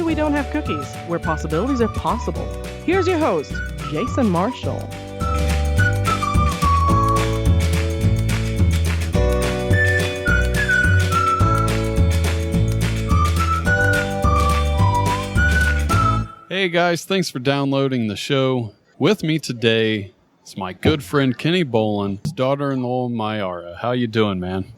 we don't have cookies, where possibilities are possible. Here's your host, Jason Marshall. Hey guys, thanks for downloading the show. With me today is my good friend Kenny Bolin, his daughter-in-law Mayara. How you doing, man?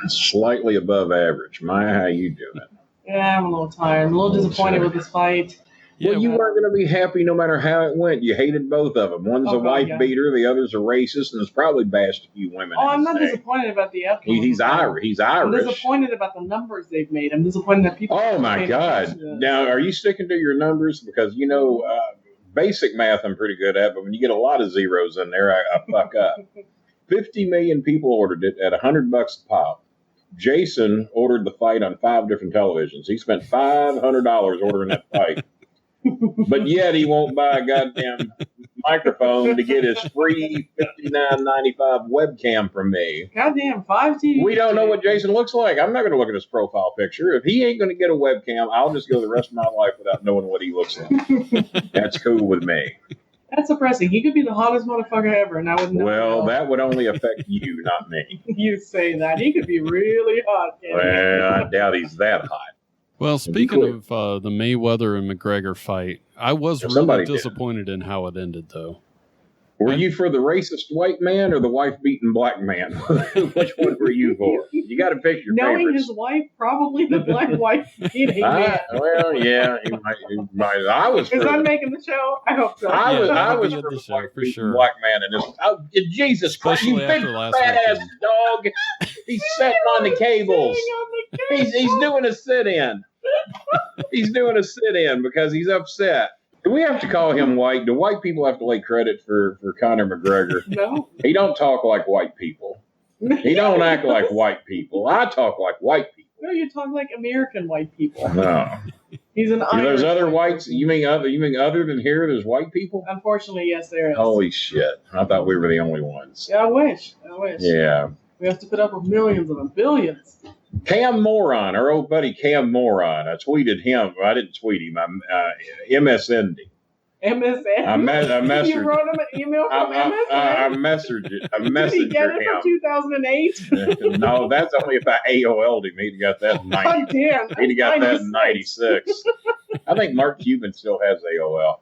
Slightly above average. Maya, how you doing? Yeah, I'm a little tired. I'm a little disappointed with this fight. Well, you weren't going to be happy no matter how it went. You hated both of them. One's a wife beater, the other's a racist, and it's probably bashed a few women. Oh, I'm not disappointed about the outcome. He's Irish. I'm disappointed about the numbers they've made. I'm disappointed that people... Oh, my God. Now, are you sticking to your numbers? Because, basic math I'm pretty good at, but when you get a lot of zeros in there, I fuck up. 50 million people ordered it at $100 a pop. Jason ordered the fight on 5 different televisions. He spent $500 ordering that fight. But yet he won't buy a goddamn microphone to get his free $59.95 webcam from me. Goddamn, 5 TVs. We don't know what Jason looks like. I'm not going to look at his profile picture. If he ain't going to get a webcam, I'll just go the rest of my life without knowing what he looks like. That's cool with me. That's depressing. He could be the hottest motherfucker ever, and I would know. Well, that would only affect you, not me. You say that. He could be really hot. Well, I doubt he's that hot. Well, speaking of the Mayweather and McGregor fight, I was really disappointed in how it ended, though. Were you for the racist white man or the wife-beating black man? Which one were you for? You got to pick your Knowing favorites. His wife, probably the black wife-beating man. Well, yeah, he might. I was. Is that making the show? I hope so. I was for the show for sure. Black man in this. Oh, Jesus Christ! You big fat-ass dog. He's sitting on the cables. He's doing a sit-in. He's doing a sit-in because he's upset. Do we have to call him white? Do white people have to lay credit for Conor McGregor? No. He don't talk like white people. He don't act like white people. I talk like white people. No, you talk like American white people. No. He's an Irish. There's other whites. You mean other than here? There's white people. Unfortunately, yes, there is. Holy shit! I thought we were the only ones. Yeah, I wish. Yeah. We have to put up with millions of them, billions. Cam Moron, our old buddy Cam Moron. I tweeted him. I didn't tweet him. MSN'd him. MSN? I messaged. You wrote him an email from MSN? I messaged it. Did he get it from 2008? No, that's only if I AOL'd him. He'd got that in 90. He'd got that in 96. I think Mark Cuban still has AOL.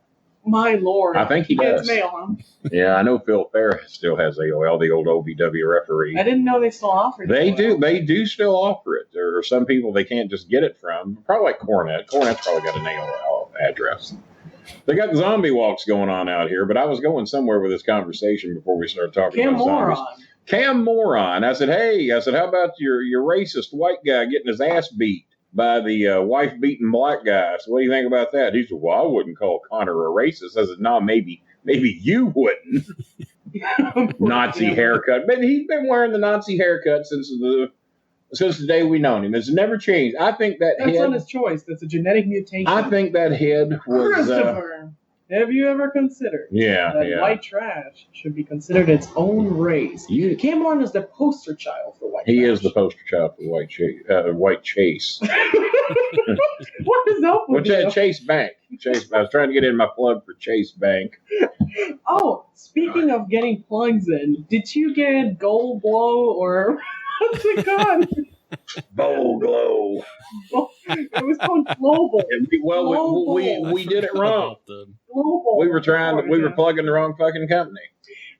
My Lord. I think he does. Gets mail, huh? Yeah, I know Phil Fair still has AOL, the old OVW referee. I didn't know they still offered it. They do. They do still offer it. There are some people they can't just get it from. Probably like Cornette. Cornette's probably got an AOL address. They got zombie walks going on out here, but I was going somewhere with this conversation before we started talking about zombies. Cam Moron. I said, how about your racist white guy getting his ass beat by the wife-beating black guy? I said, what do you think about that? He said, well, I wouldn't call Conor a racist. I said, no, maybe you wouldn't. Nazi haircut. But he's been wearing the Nazi haircut since the day we known him. It's never changed. I think that's not his choice. That's a genetic mutation. I think that head was... Christopher, have you ever considered that white trash should be considered its own race? Cam Moran is the poster child for white trash. He is the poster child for white chase. What is up with you? Chase Bank. I was trying to get in my plug for Chase Bank. Oh, speaking of getting plugs in, did you get Gold Glow or... What's it called? Bowl Glow. It was called Global. We did it wrong. Global. We were plugging the wrong fucking company.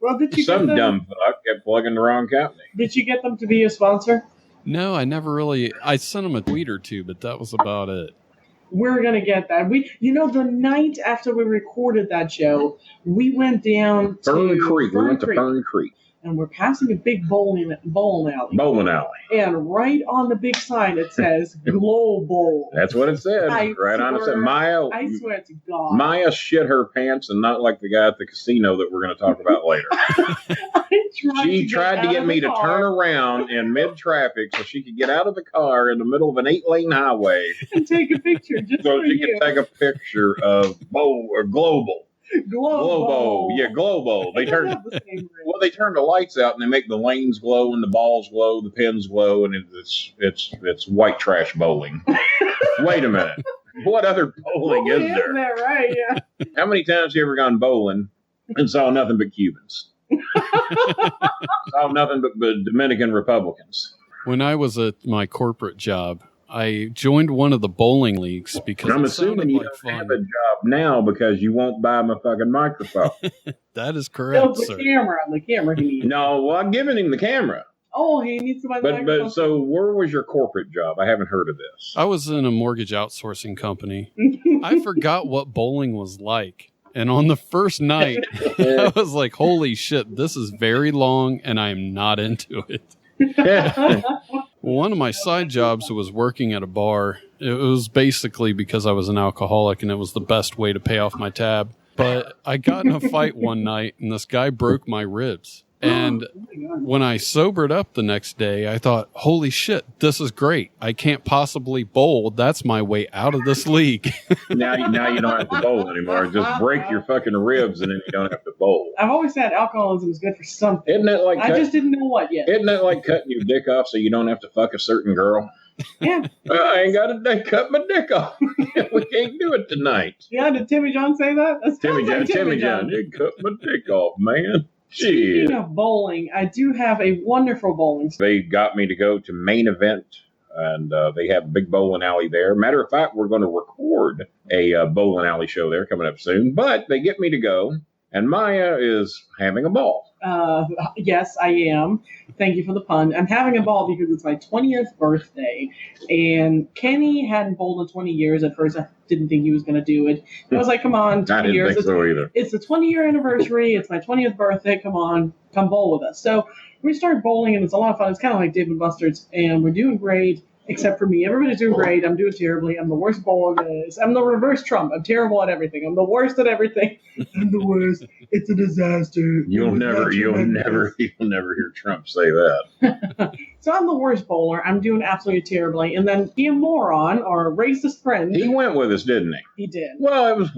Well, did you Some dumb fuck kept plugging the wrong company. Did you get them to be a sponsor? No, I never really. I sent them a tweet or two, but that was about it. We're going to get that. The night after we recorded that show, we went down to Fern Creek. We went to Fern Creek. And we're passing a big bowling alley. Bowling alley. And right on the big sign it says Global. That's what it said. Right on it said Maya. I swear to God. Maya shit her pants, and not like the guy at the casino that we're going to talk about later. She tried to get me to turn around in mid-traffic so she could get out of the car in the middle of an 8-lane highway. And take a picture so she could take a picture of Global. Globo. Yeah, Globo. They turn the lights out and they make the lanes glow and the balls glow, the pins glow, and it's white trash bowling. Wait a minute. What other bowling is there? That right? Yeah. How many times have you ever gone bowling and saw nothing but Cubans? Saw nothing but Dominican Republicans. When I was at my corporate job, I joined one of the bowling leagues because I'm assuming you don't have a job now because you won't buy my fucking microphone. That is correct, sir. The camera he needs. No, well, I'm giving him the camera. Oh, he needs to buy the microphone. But so where was your corporate job? I haven't heard of this. I was in a mortgage outsourcing company. I forgot what bowling was like. And on the first night, I was like, holy shit, this is very long and I'm not into it. One of my side jobs was working at a bar. It was basically because I was an alcoholic and it was the best way to pay off my tab. But I got in a fight one night and this guy broke my ribs. And when I sobered up the next day, I thought, holy shit, this is great. I can't possibly bowl. That's my way out of this league. Now you don't have to bowl anymore. Just break your fucking ribs and then you don't have to bowl. I've always said alcoholism is good for something. Isn't that like I just didn't know what yet. Isn't that like cutting your dick off so you don't have to fuck a certain girl? Yeah. I ain't got a cut my dick off. We can't do it tonight. Yeah, did Timmy John say that? Timmy John did cut my dick off, man. Speaking of bowling, I do have a wonderful bowling. They got me to go to Main Event, and they have a big bowling alley there. Matter of fact, we're going to record a bowling alley show there coming up soon. But they get me to go, and Maya is having a ball. Yes, I am. Thank you for the pun. I'm having a ball because it's my 20th birthday, and Kenny hadn't bowled in 20 years. At first, I didn't think he was going to do it. I was like, come on, 20 years. I didn't think so either. It's the 20-year anniversary. It's my 20th birthday. Come on, come bowl with us. So we start bowling, and it's a lot of fun. It's kind of like Dave & Buster's, and we're doing great. Except for me. Everybody's doing great. I'm doing terribly. I'm the worst bowler there is. I'm the reverse Trump. I'm terrible at everything. I'm the worst at everything. I'm the worst. It's a disaster. You'll never hear Trump say that. So I'm the worst bowler. I'm doing absolutely terribly. And then he a moron or a racist friend. He went with us, didn't he? He did. Well, it was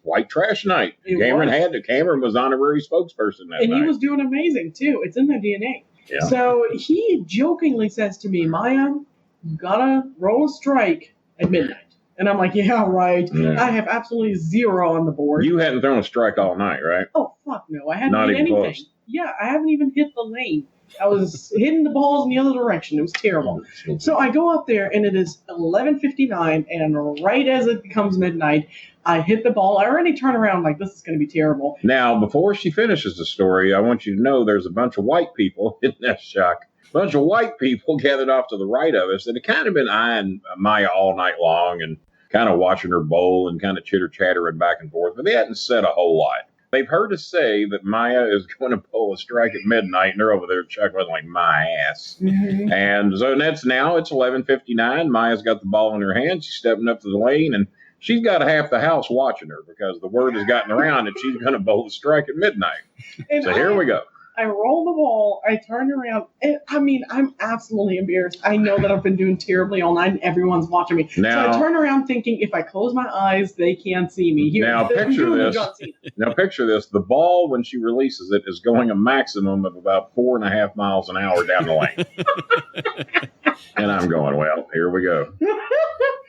white trash night. Cameron was honorary spokesperson that night. And he was doing amazing too. It's in their DNA. Yeah. So he jokingly says to me, Maya, you gotta roll a strike at midnight. And I'm like, yeah, right. Yeah. I have absolutely zero on the board. You hadn't thrown a strike all night, right? Oh, fuck no. I hadn't hit anything. Close. Yeah, I haven't even hit the lane. I was hitting the balls in the other direction. It was terrible. So I go up there, and it is 11:59, and right as it becomes midnight, I hit the ball. I already turn around like, this is going to be terrible. Now, before she finishes the story, I want you to know there's a bunch of white people in that shock. A bunch of white people gathered off to the right of us that had kind of been eyeing Maya all night long and kind of watching her bowl and kind of chitter-chattering back and forth, but they hadn't said a whole lot. They've heard us say that Maya is going to pull a strike at midnight, and they're over there chuckling like, my ass. Mm-hmm. And so it's 11:59. Maya's got the ball in her hand. She's stepping up to the lane, and she's got half the house watching her because the word has gotten around that she's going to bowl a strike at midnight. So here we go. I roll the ball, I turn around, and I'm absolutely embarrassed. I know that I've been doing terribly all night, and everyone's watching me. Now, so I turn around thinking, if I close my eyes, they can't see me. Now picture this. The ball, when she releases it, is going a maximum of about 4.5 miles an hour down the lane. And I'm going, well, here we go.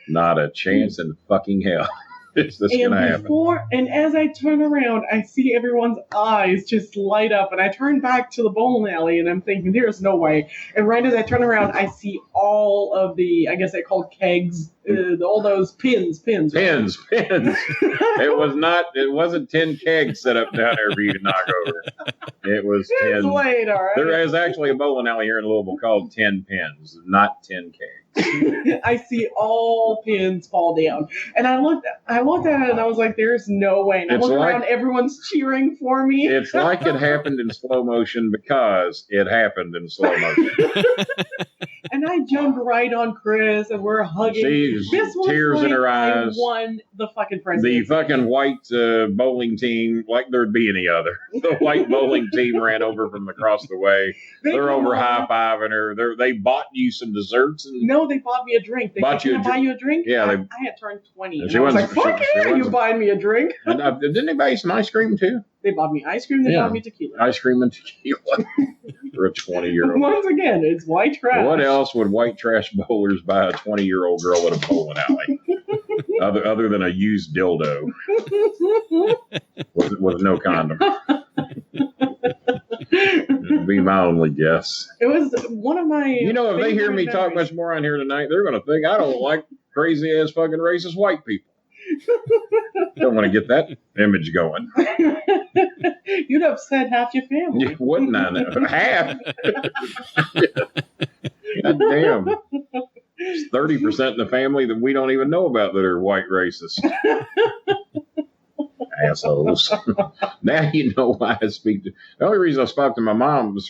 Not a chance in fucking hell. Is this going to happen? And as I turn around, I see everyone's eyes just light up, and I turn back to the bowling alley, and I'm thinking, there's no way. And right as I turn around, I see all of the, I guess they call kegs, all those pins. Right? Pins. It wasn't 10 kegs set up down there for you to knock over. It was 10. Late, all right. There is actually a bowling alley here in Louisville called 10 Pins, not 10 kegs. I see all pins fall down, and I looked at it, and I was like, "There's no way." And I look around, everyone's cheering for me. It's like it happened in slow motion because it happened in slow motion. And I jumped right on Chris, and we're hugging. This was tears in her eyes. I won the fucking presidency. The fucking white bowling team, like there'd be any other. The white bowling team ran over from across the way. They're over high-fiving her. They bought you some desserts. No, they bought me a drink. They said, can I buy you a drink? Yeah. I had turned 20. And I was like, fuck yeah, you buying me a drink. And, didn't they buy you some ice cream, too? They bought me ice cream. They bought me tequila. Ice cream and tequila for a 20-year-old. Once again, it's white trash. What else would white trash bowlers buy a 20-year-old girl at a bowling alley? other than a used dildo with no condom. It'd be my only guess. It was one of my. If they hear me talk much more on here tonight, they're going to think I don't like crazy ass fucking racist white people. Don't want to get that image going. You'd upset half your family. You wouldn't I know? Half. God damn. There's 30% in the family that we don't even know about that are white racists. Assholes. Now you know why I speak to. The only reason I speak to my mom is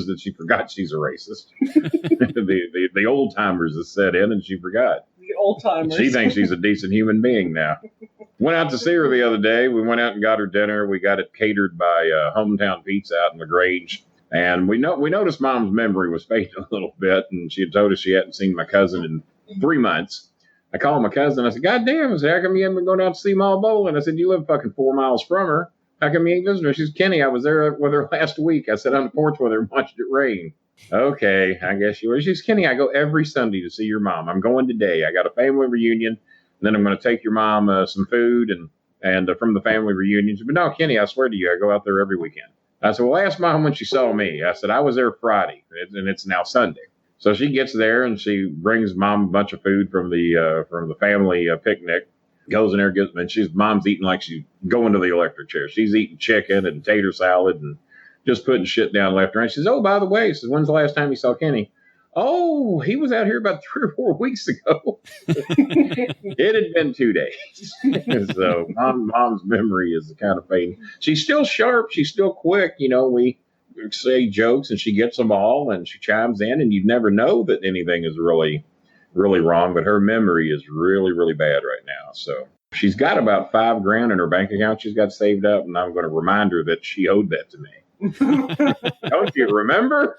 that she forgot she's a racist. the old timers have set in and she forgot. The old timers. She thinks she's a decent human being now. Went out to see her the other day. We went out and got her dinner. We got it catered by Hometown Pizza out in LaGrange. And we noticed Mom's memory was fading a little bit, and she had told us she hadn't seen my cousin in 3 months. I called my cousin. I said, God damn. I said, how come you haven't been going out to see Ma Bolin? I said, you live fucking 4 miles from her. How come you ain't visiting her? She said, Kenny, I was there with her last week. I sat on the porch with her and watched it rain. Okay, I guess you were. She said, Kenny, I go every Sunday to see your mom. I'm going today. I got a family reunion, and then I'm going to take your mom some food and from the family reunion. She said, but no, Kenny, I swear to you, I go out there every weekend. I said, well, ask Mom when she saw me. I said, I was there Friday, and it's now Sunday. So she gets there, and she brings Mom a bunch of food from the family picnic, goes in there, and Mom's eating like she's going to the electric chair. She's eating chicken and tater salad and just putting shit down left and right. She says, oh, by the way, says, when's the last time you saw Kenny? Oh, he was out here about 3 or 4 weeks ago. It had been 2 days. So Mom's memory is kind of fading. She's still sharp. She's still quick. We say jokes and she gets them all and she chimes in and you never know that anything is really, really wrong. But her memory is really, really bad right now. So she's got about $5,000 in her bank account she's got saved up. And I'm going to remind her that she owed that to me. Don't you remember?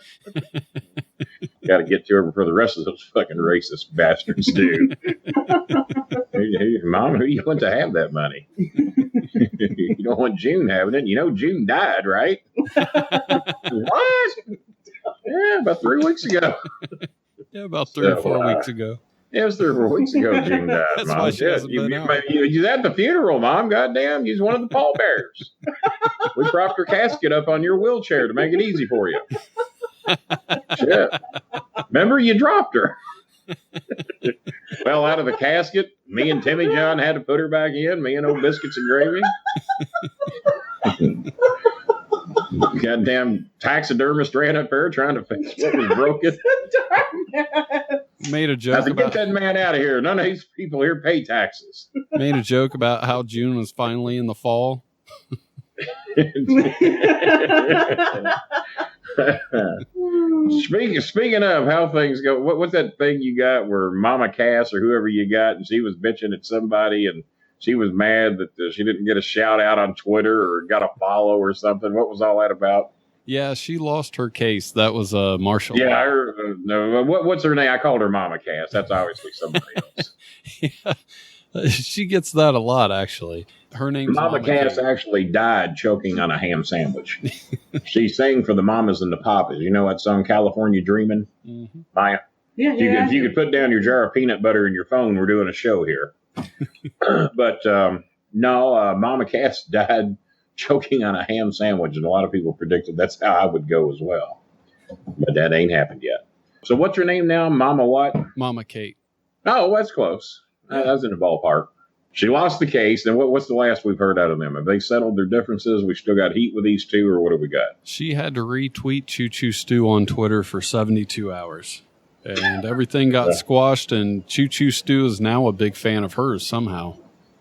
Got to get to her before the rest of those fucking racist bastards do. Hey, Mom, who you want to have that money? You don't want June having it. June died, right? What? Yeah, about 3 weeks ago. Yeah, about 3 or 4 weeks ago. Yeah, it was 3 or 4 weeks ago June died, That's Mom. why she hasn't been out. You was at the funeral, Mom. Goddamn, you was one of the pallbearers. We propped her casket up on your wheelchair to make it easy for you. Shit. Remember, you dropped her. Fell out of the casket. Me and Timmy John had to put her back in. Me and old Biscuits and Gravy. Goddamn taxidermist ran up there trying to fix what was broken. Made a joke I said, about get that man out of here. None of these people here pay taxes. Made a joke about how June was finally in the fall. Speaking of how things go, what's that thing you got where Mama Cass or whoever you got, and she was bitching at somebody and she was mad that she didn't get a shout out on Twitter or got a follow or something. What was all that about? Yeah, she lost her case. That was Marshall. Yeah, no. What's her name? I called her Mama Cass. That's obviously somebody else. Yeah, she gets that a lot, actually. Her name's Mama Cass actually died choking on a ham sandwich. She sang for the mamas and the papas. You know that song, California Dreamin'? Mm-hmm. Maya? Yeah, If you could put down your jar of peanut butter in your phone, we're doing a show here. But no, Mama Cass died choking on a ham sandwich, and a lot of people predicted that's how I would go as well. But that ain't happened yet. So what's her name now? Mama what? Mama Kate. Oh, that's close. That was in the ballpark. She lost the case, and what's the last we've heard out of them? Have they settled their differences? We still got heat with these two, or what have we got? She had to retweet Choo Choo Stew on Twitter for 72 hours. And everything got squashed, and Choo Choo Stew is now a big fan of hers somehow.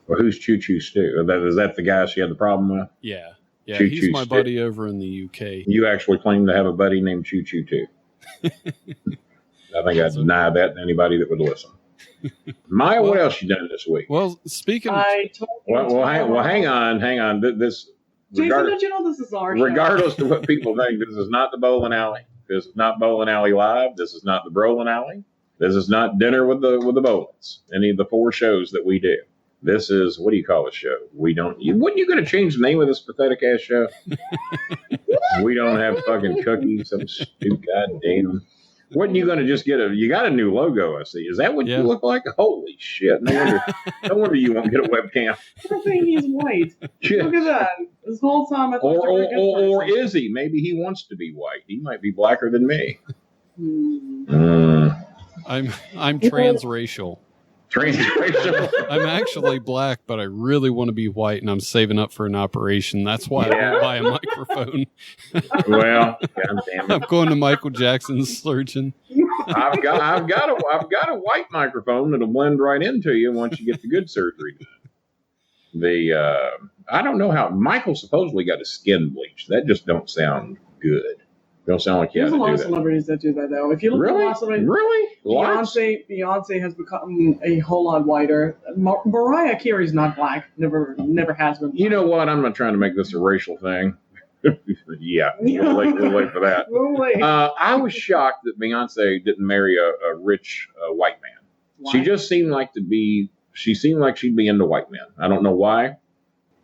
Well, who's Choo Choo Stew? Is that the guy she had the problem with? Yeah. Yeah, Choo he's Choo my Stew. buddy over in the UK. You actually claim to have a buddy named Choo Choo too. I think I'd deny that to anybody that would listen. Maya, what else you done this week? Well, speaking of... hang on. This Jason, don't you know this is our show? Regardless of what people think, this is not the bowling alley. This is not Bowling Alley Live. This is not the Brolin Alley. This is not Dinner with the Bolins. Any of the 4 shows that we do. This is, what do you call a show? Wouldn't you going to change the name of this pathetic ass show? We don't have fucking cookies. Some stupid goddamn. Wasn't you going to just you got a new logo, I see. Is that what you look like? Holy shit. No wonder you won't get a webcam. I think he's white. Look at that. This whole time I thought or is he? Maybe he wants to be white. He might be blacker than me. I'm transracial. Transracial. I'm actually black, but I really want to be white, and I'm saving up for an operation. That's why I won't buy a microphone. Well, God damn it. I'm going to Michael Jackson's surgeon. I've got a white microphone that'll blend right into you once you get the good surgery. I don't know how Michael supposedly got his skin bleached. That just don't sound good. Don't sound like you had to do that. There's a lot of celebrities that do that, though. If you look at a lot of celebrities, Beyonce has become a whole lot whiter. Mariah Carey's not black. Never has been black. You know what? I'm not trying to make this a racial thing. We'll wait for that. We'll wait. I was shocked that Beyonce didn't marry a rich white man. Why? She just seemed like she'd be into white men. I don't know why.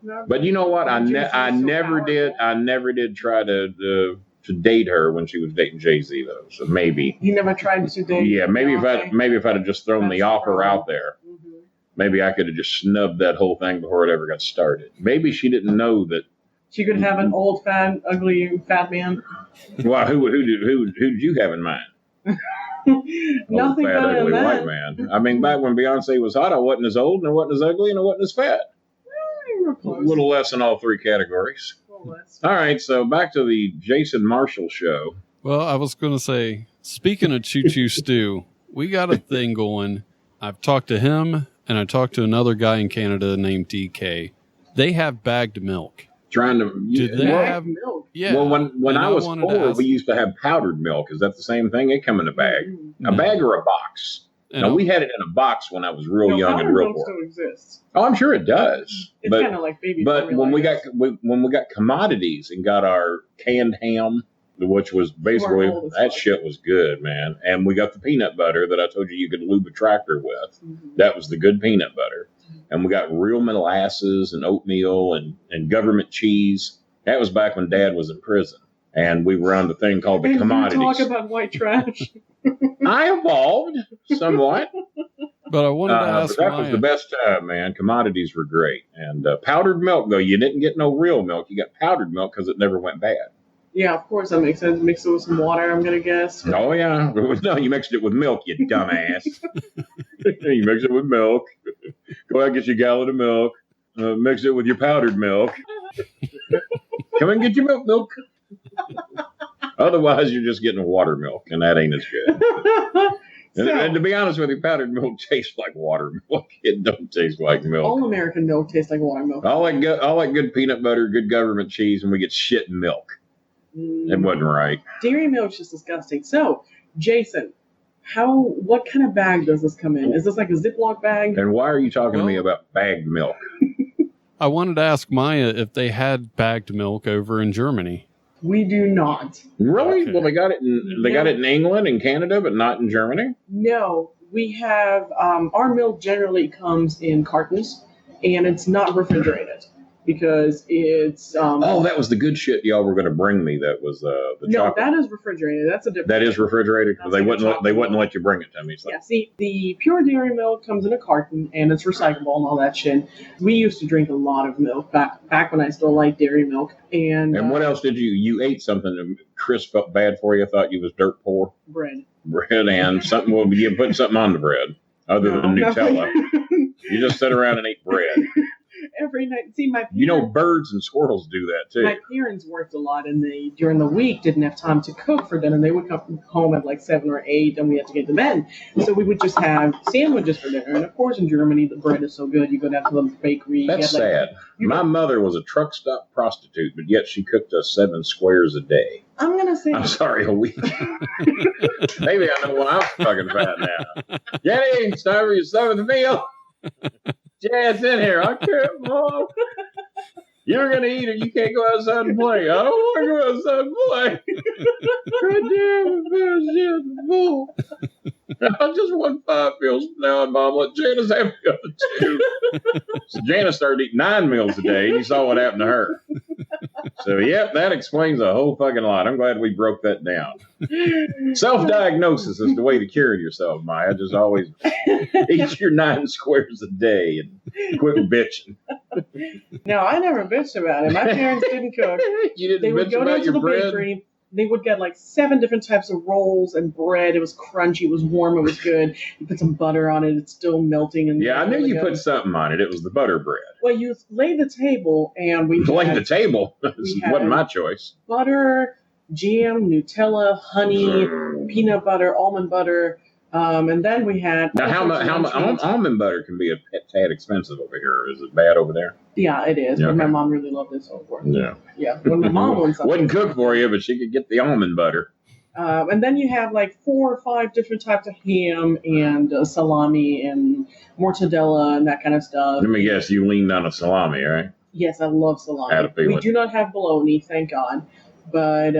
No, but you know what? I never did try to date her when she was dating Jay-Z, though. So maybe you never tried to date. Yeah, maybe if I'd have just thrown the offer out there, maybe I could have just snubbed that whole thing before it ever got started. Maybe she didn't know that she could have an old, fat, ugly, fat man. Well, who did you have in mind? Nothing old, fat, better ugly than white that. man. I mean, back when Beyonce was hot, I wasn't as old, and I wasn't as ugly, and I wasn't as fat. A little less in all three categories. All right, so back to the Jason Marshall show. Well, I was going to say, speaking of Choo Choo Stew, we got a thing going. I've talked to him, and I talked to another guy in Canada named DK. They have bagged milk. Did they have milk? Yeah. Well, when I was 4, we used to have powdered milk. Is that the same thing? It come in a bag. A bag or a box? No, we had it in a box when I was real young and real poor. Still exists. Oh, I'm sure it does. It's kind of like baby. But when we got commodities and got our canned ham, which was basically that shit was good, man. And we got the peanut butter that I told you could lube a tractor with. Mm-hmm. That was the good peanut butter. And we got real molasses and oatmeal and government cheese. That was back when Dad was in prison. And we were on the thing called the commodities. You talk about white trash. I evolved somewhat. But I wanted to ask but that was the best time, man. Commodities were great. And powdered milk, though, you didn't get no real milk. You got powdered milk because it never went bad. Yeah, of course, that makes sense. Mix it with some water, I'm going to guess. Oh, yeah. No, you mixed it with milk, you dumbass. You mix it with milk. Go out and get your gallon of milk. Mix it with your powdered milk. Come and get your milk. Otherwise, you're just getting water milk, and that ain't as good. And to be honest with you, powdered milk tastes like water milk. It don't taste like milk. All American milk tastes like water milk. All that good peanut butter, good government cheese, and we get shit milk. It wasn't right. Dairy milk's just disgusting. So, Jason, what kind of bag does this come in? Is this like a Ziploc bag? And why are you talking to me about bagged milk? I wanted to ask Maya if they had bagged milk over in Germany. We do not. Really? Okay. Well, they got it in England and Canada, but not in Germany? No. We have our milk generally comes in cartons, and it's not refrigerated because it's that was the good shit y'all were going to bring me. That was the chocolate. That is refrigerated. That's a different. That is refrigerated because they wouldn't let you bring it to me. So. Yeah. See, the pure dairy milk comes in a carton and it's recyclable and all that shit. We used to drink a lot of milk back when I still liked dairy milk. And what else did you ate something that Chris felt bad for you? Thought you was dirt poor. Bread and something. Well, you put something on the bread other than Nutella. You just sit around and eat bread. Every night. See, my birds and squirrels do that too. My parents worked a lot, and they during the week didn't have time to cook for dinner. They would come home at like 7 or 8, and we had to get to bed. So we would just have sandwiches for dinner. And of course, in Germany, the bread is so good. You go down to the bakery. That's sad. My mother was a truck stop prostitute, but yet she cooked us 7 squares a day. I'm sorry, a week. Maybe I know why I'm fucking fat now. Jenny, it's time for your 7th meal. Jad's in here. I can't, Mom. You're going to eat it. You can't go outside and play. I don't want to go outside and play. I just want 5 meals from now on, Mom. Let Janice have the other 2. So Janice started eating 9 meals a day, and you saw what happened to her. So, yep, that explains a whole fucking lot. I'm glad we broke that down. Self-diagnosis is the way to cure yourself, Maya. Just always eat your 9 squares a day and quit bitching. No, I never bitched about it. My parents didn't cook. You didn't They would bitch go about down to your the bread? bakery. They would get like 7 different types of rolls and bread. It was crunchy. It was warm. It was good. You put some butter on it. It's still melting. And Yeah, I knew really you good. put something on it. It was the butter bread. Well, you laid the table, and we Laid had the table. This had- wasn't my choice. butter, jam, Nutella, honey, peanut butter, almond butter, and then we had. Now, how much almond butter can be a tad expensive over here? Is it bad over there? Yeah, it is. Yeah, But my okay. mom really loved it so forth. Yeah. Yeah, when my mom wants something. Wouldn't cook for you, but she could get the almond butter. And then you have like 4 or 5 different types of ham and salami and mortadella and that kind of stuff. Let me guess, you leaned on a salami, right? Yes, I love salami. Had a feeling. We do not have bologna, thank God. But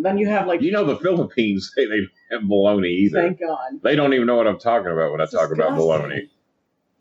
then you have like. You know, the Philippines say they don't have bologna either. Thank God. They don't even know what I'm talking about when I talk about bologna.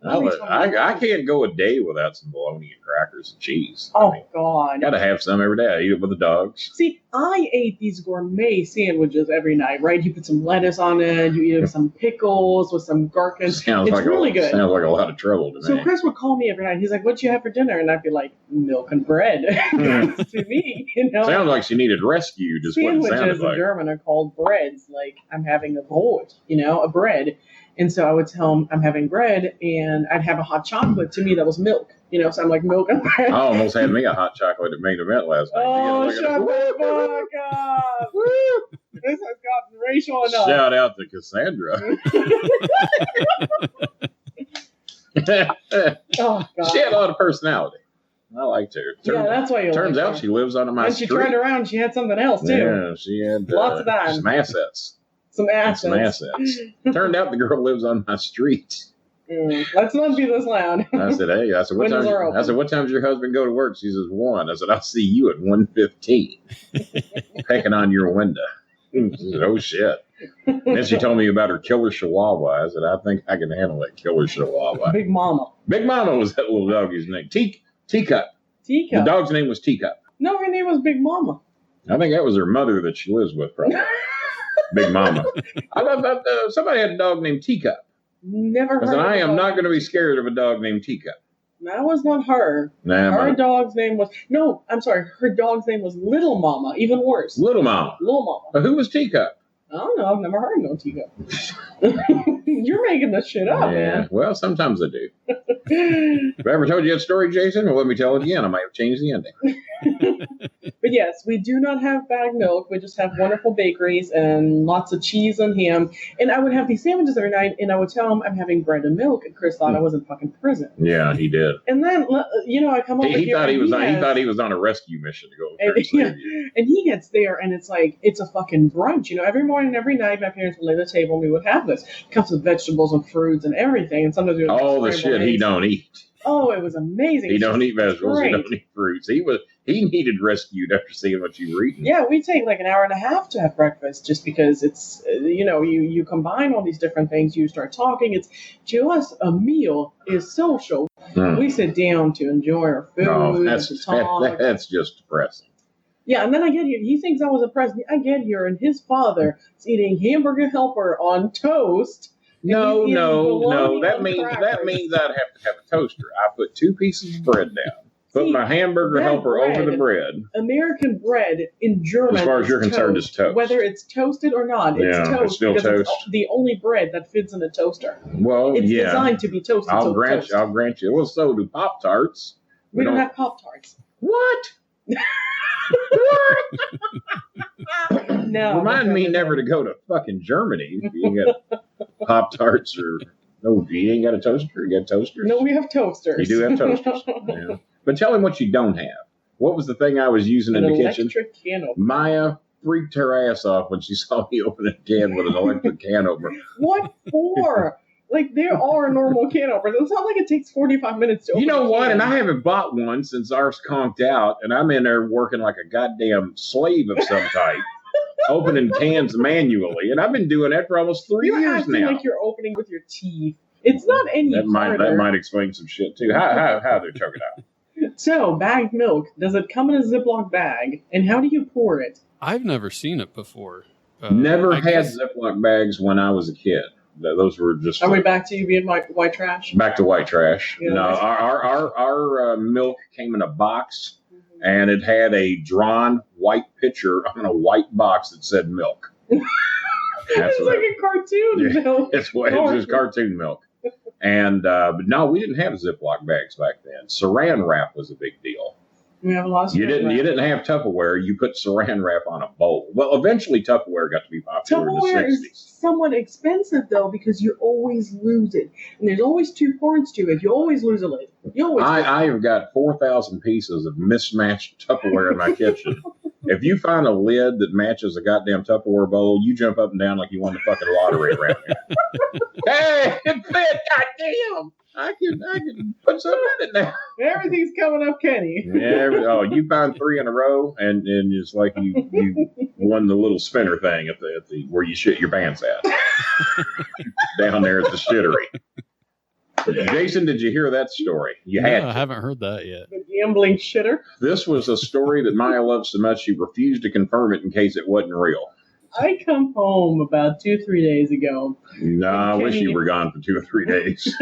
I can't go a day without some bologna and crackers and cheese. Oh, I mean, God. gotta have some every day. I eat it with the dogs. See, I ate these gourmet sandwiches every night, right? You put some lettuce on it, you eat it with some pickles, with some gherkins. Sounds It's like really good. Sounds like a lot of trouble to So me. Chris would call me every night. He's like, "What'd you have for dinner?" And I'd be like, "Milk and bread." To me, you know. Sounds like she needed rescue. Just what it sounded Sandwiches in like. German are called breads. Like I'm having a Brot, you know, a bread. And so I would tell him I'm having bread, and I'd have a hot chocolate. To me, that was milk, you know. So I'm like milk and bread. I almost had me a hot chocolate at main event last night. Oh, Look at shut it. the fuck up! This has gotten racial enough. Shout out to Cassandra. Oh God! She had a lot of personality. I liked her. Yeah, that's why you. Turns like out her. she lives on my And she street. turned around. She had something else too. Yeah, she had Lots of that. some assets. Some assets. Some assets. Turned out the girl lives on my street. Let's not be this loud. I said, hey, what Windows are time? open. I said, what time does your husband go to work? She says 1. I said, I'll see you at 1:15. Pecking on your window. She said, oh shit. Then she told me about her killer chihuahua. I said, I think I can handle that killer chihuahua. Big Mama. Big Mama was that little doggy's name. Teacup. The Teacup. dog's name was Teacup. No, her name was Big Mama. I think that was her mother that she lives with, probably. Big Mama. Somebody had a dog named Teacup. Never heard I said, of I a am dog not going to be named scared of a dog named Teacup. That was not her. Nah, Her but dog's name was no. I'm sorry. Her dog's name was Little Mama. Even worse. Little Mama. Little Mama. But who was Teacup? I don't know. I've never heard no Teacup. You're making this shit up, Yeah, well, sometimes I do. man. Have I ever told you that story, Jason? Well, let me tell it again. I might have changed the ending. But yes, we do not have bagged milk. We just have wonderful bakeries and lots of cheese and ham. And I would have these sandwiches every night, and I would tell him I'm having bread and milk, and Chris thought I was in fucking prison. Yeah, he did. And then, you know, I come over He here. thought he was and he thought he was on a rescue mission to go over And, and save you. and he gets there, and it's like, it's a fucking brunch. You know, every morning, every night, my parents would lay the table, and we would have this. Cups of vegetables and fruits and everything. And sometimes we would have All the scrambled shit he eggs. don't eat. Oh, it was amazing. He It's don't just eat vegetables. He great. don't eat fruits. He needed rescued after seeing what you were eating. Yeah, we take like an hour and a half to have breakfast just because it's, you know, you combine all these different things, you start talking. It's, to us, a meal is social. Hmm. We sit down to enjoy our food, No, to talk. that's just depressing. Yeah, and then I get here. He thinks I was a president. I get here, and his father is eating hamburger helper on toast. No. He's eating bologna That on means crackers. I'd have to have a toaster. I put 2 pieces of bread down. Put See, my hamburger that helper over the bread- bread. American bread in German, As far as is you're concerned, it's toast. Whether it's toasted or not, it's Yeah, toast it's still because toast. it's the only bread that fits in a toaster. Well, It's yeah. designed to be toasted. I'll so grant toast. you. I'll grant you. Well, so do Pop-Tarts. We don't have Pop-Tarts. What? No. Remind me never to go to fucking Germany. If you got Pop-Tarts or... No, you ain't got a toaster? You got toasters? No, we have toasters. You do have toasters. Yeah. But tell him what you don't have. What was the thing I was using An in the kitchen? electric can opener. Maya freaked her ass off when she saw me open a can with an electric can opener. What for? Like, there are normal can openers. It's not like it takes 45 minutes to open You know a what? can. And I haven't bought one since ours conked out, and I'm in there working like a goddamn slave of some type, opening cans manually, and I've been doing that for almost 3 You're years acting now. like you're opening with your teeth. It's not any That harder. might explain some shit too. How they took it out? So, bagged milk, does it come in a Ziploc bag? And how do you pour it? I've never seen it before. Never had Ziploc bags when I was a kid. Those were just. Are we back to you being white trash? Back to white trash. Yeah. No, our milk came in a box, and it had a drawn white picture on a white box that said milk. It's like a cartoon milk. It was cartoon milk. And but no, we didn't have Ziploc bags back then. Saran wrap was a big deal. We have a lot of You didn't have Tupperware. You put Saran wrap on a bowl. Well, eventually Tupperware got to be popular in the Tupperware 60s. is somewhat expensive though because you always lose it, and there's always two parts to it. You always lose a lid. You always. I have got 4,000 pieces of mismatched Tupperware in my kitchen. If you find a lid that matches a goddamn Tupperware bowl, you jump up and down like you won the fucking lottery around here. Hey, it fit, goddamn! I can put something in it now. Everything's coming up, Kenny. Yeah, you find 3 in a row, and it's like you won the little spinner thing at the where you shit your pants at. Down there at the shittery. Jason, did you hear that story? I haven't heard that yet. The gambling shitter. This was a story that Maya loved so much she refused to confirm it in case it wasn't real. I come home about 2-3 days ago. No, I wish you were gone for 2 or 3 days.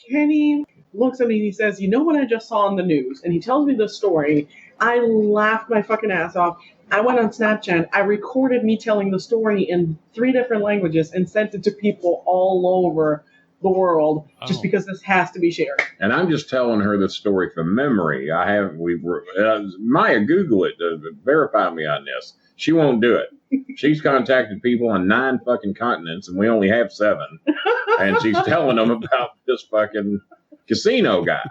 Kenny looks at me and he says, "You know what I just saw on the news?" And he tells me the story. I laughed my fucking ass off. I went on Snapchat. I recorded me telling the story in 3 different languages and sent it to people all over the world just because this has to be shared. And I'm just telling her this story from memory. Maya, Google it to verify me on this. She won't do it. She's contacted people on 9 fucking continents, and we only have 7. And she's telling them about this fucking casino guy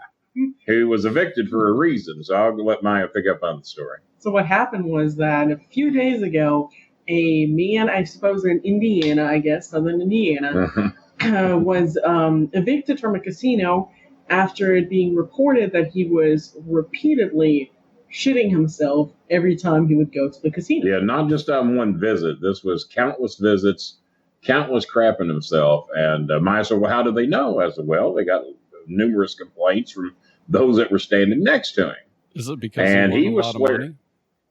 who was evicted for a reason. So I'll let Maya pick up on the story. So what happened was that a few days ago, a man, I suppose in Indiana, I guess, southern Indiana, was evicted from a casino after it being reported that he was repeatedly shitting himself every time he would go to the casino. Yeah, not just on one visit. This was countless visits, countless crapping himself. And Maya said, well, how do they know? I said, well, they got numerous complaints from those that were standing next to him. Is it because he was swearing?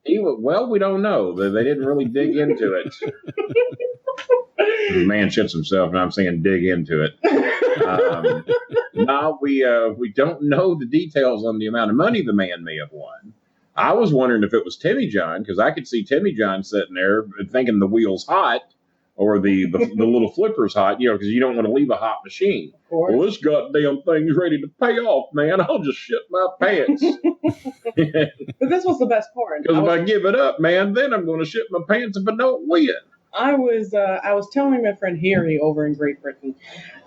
Well, we don't know. They didn't really dig into it. The man shits himself, and I'm saying dig into it. No, we don't know the details on the amount of money the man may have won. I was wondering if it was Timmy John, because I could see Timmy John sitting there thinking the wheel's hot or the little flipper's hot, because you don't want to leave a hot machine. Well, this goddamn thing's ready to pay off, man. I'll just shit my pants. But this was the best part. Because if I give it up, man, then I'm going to shit my pants if I don't win. I was telling my friend Harry over in Great Britain,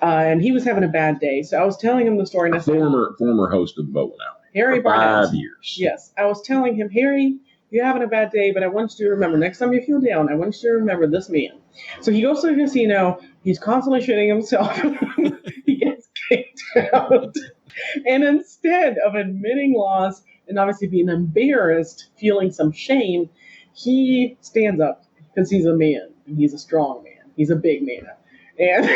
and he was having a bad day. So I was telling him the story. And I said, former host of Bowling Alley. Harry for Barnett. 5 years. Yes. I was telling him, Harry, you're having a bad day, but I want you to remember, next time you feel down, I want you to remember this man. So he goes to the casino. He's constantly shitting himself. He gets kicked out. And instead of admitting loss and obviously being embarrassed, feeling some shame, he stands up because he's a man. He's a strong man. He's a big man. And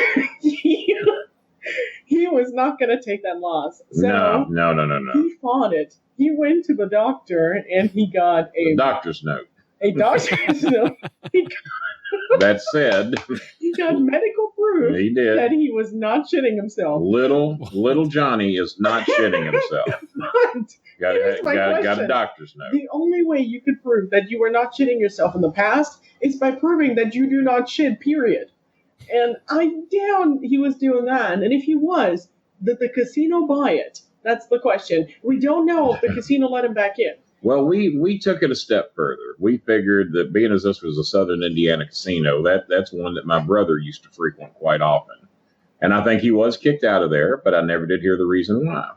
he was not going to take that loss. So no. He fought it. He went to the doctor and he got a doctor's note. A doctor's note. That said, he got medical proof that he was not shitting himself. Little Johnny is not shitting himself. Got a doctor's note. The only way you could prove that you were not shitting yourself in the past is by proving that you do not shit, period. And I doubt he was doing that. And if he was, did the casino buy it? That's the question. We don't know if the casino let him back in. Well, we took it a step further. We figured that being as this was a Southern Indiana casino, that's one that my brother used to frequent quite often. And I think he was kicked out of there, but I never did hear the reason why.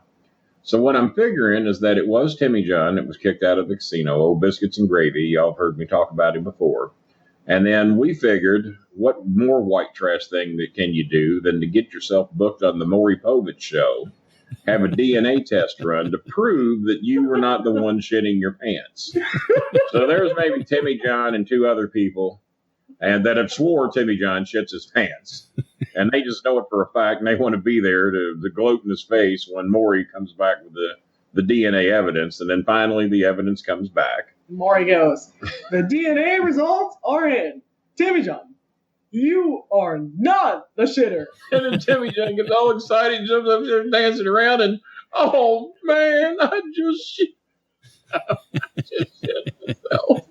So what I'm figuring is that it was Timmy John that was kicked out of the casino, old Biscuits and Gravy. Y'all have heard me talk about him before. And then we figured, what more white trash thing that can you do than to get yourself booked on the Maury Povich show, have a DNA test run to prove that you were not the one shitting your pants. So there's maybe Timmy John and 2 other people, and that have swore Timmy John shits his pants. And they just know it for a fact, and they want to be there to gloat in his face when Maury comes back with the DNA evidence, and then finally the evidence comes back. More he goes. The DNA results are in. Timmy John, you are not the shitter. And then Timmy John gets all excited, jumps up there dancing around, and oh man, I just shit myself.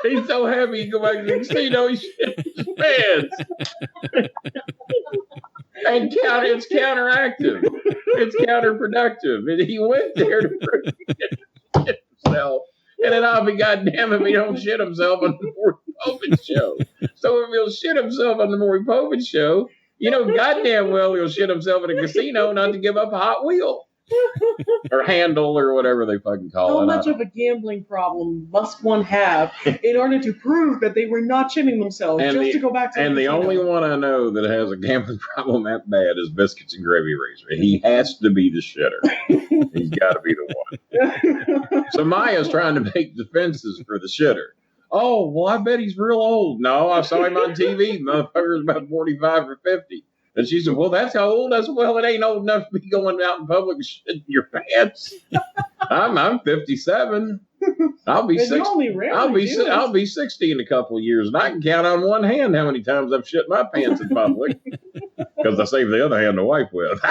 He's so happy he go back to the casino, he shit his pants. And it's counteractive. It's counterproductive. And he went there to prove he didn't shit himself. And then I'll be goddamn if he don't shit himself on the Maury Povich show. So if he'll shit himself on the Maury Povich show, you know goddamn well he'll shit himself in a casino not to give up a Hot Wheel. Or handle or whatever they fucking call it. How much of a gambling problem must one have in order to prove that they were not shitting themselves to go back to the casino? The only one I know that has a gambling problem that bad is Biscuits and Gravy Razor. He has to be the shitter. He's got to be the one. So Maya's trying to make defenses for the shitter. Oh, well, I bet he's real old. No, I saw him on TV. Motherfucker's about 45 or 50. And she said, well, that's how old I said, well, it ain't old enough to be going out in public and shitting your pants. I'm 57. I'll be 60. I'll be 60 in a couple of years, and I can count on one hand how many times I've shit my pants in public because I save the other hand to wipe with.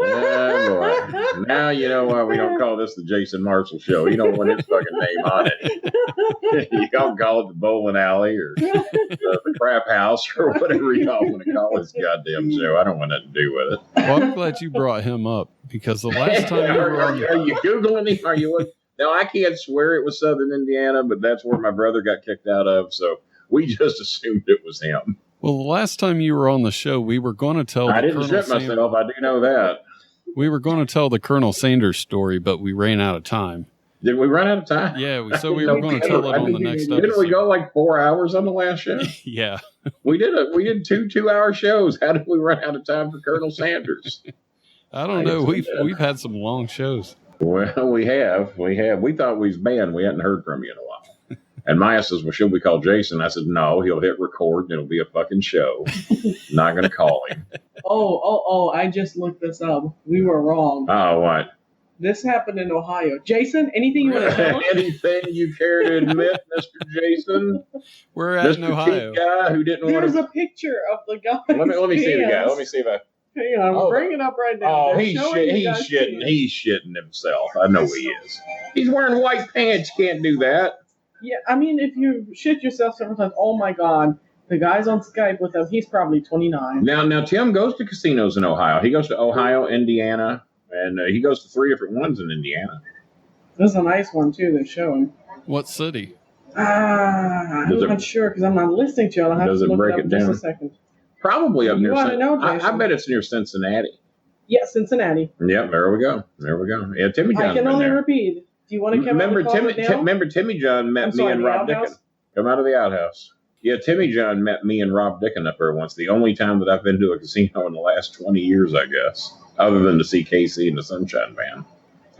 Boy. Now you know why we don't call this the Jason Marshall Show. You don't want his fucking name on it. You don't call it the bowling alley or the crap house or whatever y'all want to call this goddamn show. I don't want nothing to do with it. Well, I'm glad you brought him up because the last time you were on... Are you Googling him? Are you... No, I can't swear it was Southern Indiana, but that's where my brother got kicked out of, so we just assumed it was him. Well, the last time you were on the show, we were going to tell... I didn't shit myself. I do know that. We were going to tell the Colonel Sanders story, but we ran out of time. Did we run out of time? Yeah, so we were going to tell it on the next episode. Didn't we go like 4 hours on the last show? Yeah. We did two 2-hour shows. How did we run out of time for Colonel Sanders? I don't know. We've had some long shows. Well, we have. We thought we was banned. We hadn't heard from you in a while. And Maya says, well, should we call Jason? I said, no, he'll hit record and it'll be a fucking show. Not going to call him. Oh, I just looked this up. We were wrong. Oh, what? This happened in Ohio. Jason, anything you want to tell us? Anything you care to admit, Mr. Jason? We're at Mr. Ohio. Guy who didn't There's a picture of the guy. Let me see the guy. Let me see if I... Hang on, bring it up right now. Oh, he's shitting himself. I know he is. He's wearing white pants. Can't do that. Yeah, I mean, if you shit yourself several times, oh my God, the guy's on Skype with him. He's probably 29. Now Tim goes to casinos in Ohio. He goes to Ohio, Indiana, and he goes to 3 different ones in Indiana. This is a nice one, too, they're showing. What city? I'm not sure because I'm not listening to it. I'll have to look it up just a second. Probably up near Cincinnati. I bet it's near Cincinnati. Yeah, Cincinnati. Yep, there we go. Yeah, Timmy John's I can only repeat. Do you want to come remember Timmy John met me and Rob Dickin. Come out of the outhouse. Yeah, Timmy John met me and Rob Dickin up there once. The only time that I've been to a casino in the last 20 years, I guess, other than to see Casey and the Sunshine Band.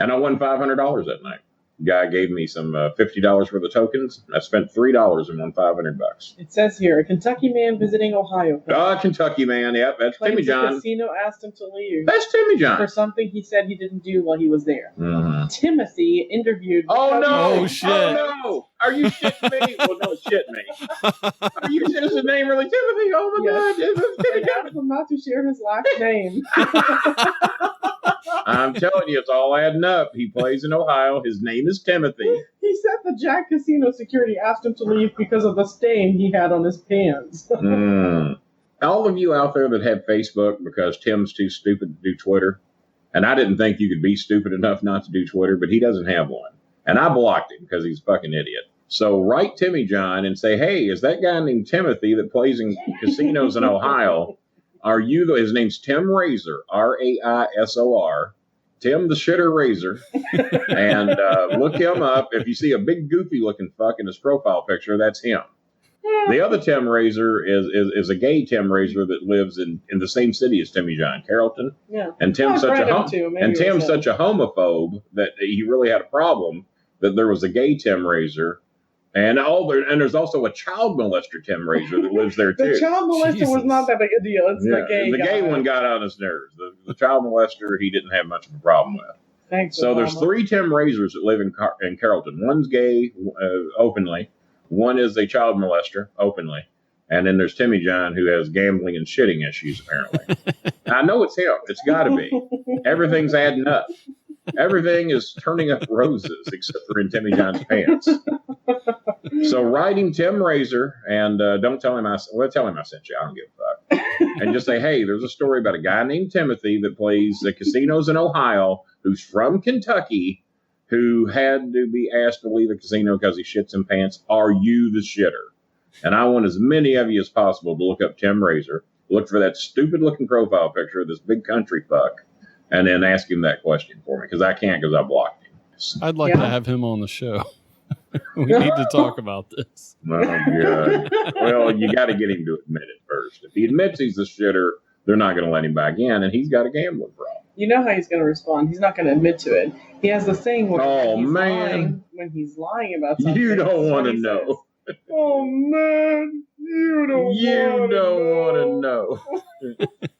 And I won $500 that night. Guy gave me some $50 worth of tokens. I spent $3 and won $500. It says here, a Kentucky man visiting Ohio. Kentucky man. Yep, that's Timmy John. The casino asked him to leave. That's Timmy John. For something he said he didn't do while he was there. Mm-hmm. Timothy interviewed. Oh no! Oh shit! Oh no! Are you shitting me? Well, no, shit me. Are you? Is his name really Timothy? Oh my God! They asked him not to share his last name. I'm telling you, it's all adding up. He plays in Ohio. His name is Timothy. He said the Jack Casino security asked him to leave because of the stain he had on his pants. All of you out there that have Facebook because Tim's too stupid to do Twitter, and I didn't think you could be stupid enough not to do Twitter, but he doesn't have one. And I blocked him because he's a fucking idiot. So write Timmy John and say, hey, is that guy named Timothy that plays in casinos in Ohio? Are you his name's Tim Razor, Raisor, Tim the Shitter Razor, and look him up. If you see a big goofy looking fuck in his profile picture, that's him. The other Tim Razor is a gay Tim Razor that lives in the same city as Timmy John, Carrollton. Yeah. And Tim's such a homophobe that he really had a problem that there was a gay Tim Razor And there's also a child molester, Tim Razor, that lives there too. The child molester was not that big a deal. It's the gay guy. Gay one got on his nerves. The child molester, he didn't have much of a problem with. Thanks. So there's 3 Tim Razors that live in Carrollton. One's gay openly. One is a child molester openly. And then there's Timmy John, who has gambling and shitting issues, apparently. I know it's him. It's got to be. Everything's adding up. Everything is turning up roses, except for in Timmy John's pants. So writing Tim Razor, and don't tell him tell him I sent you. I don't give a fuck. And just say, hey, there's a story about a guy named Timothy that plays the casinos in Ohio, who's from Kentucky, who had to be asked to leave a casino because he shits in pants. Are you the shitter? And I want as many of you as possible to look up Tim Razor, look for that stupid-looking profile picture of this big country fuck, and then ask him that question for me, because I can't, because I blocked him. I'd like to have him on the show. We need to talk about this. Oh, God. Well, you got to get him to admit it first. If he admits he's a shitter, they're not going to let him back in, and he's got a gambling problem. You know how he's going to respond. He's not going to admit to it. He has the thing when he's lying about something. You don't want to know. Oh, man, you don't want to know.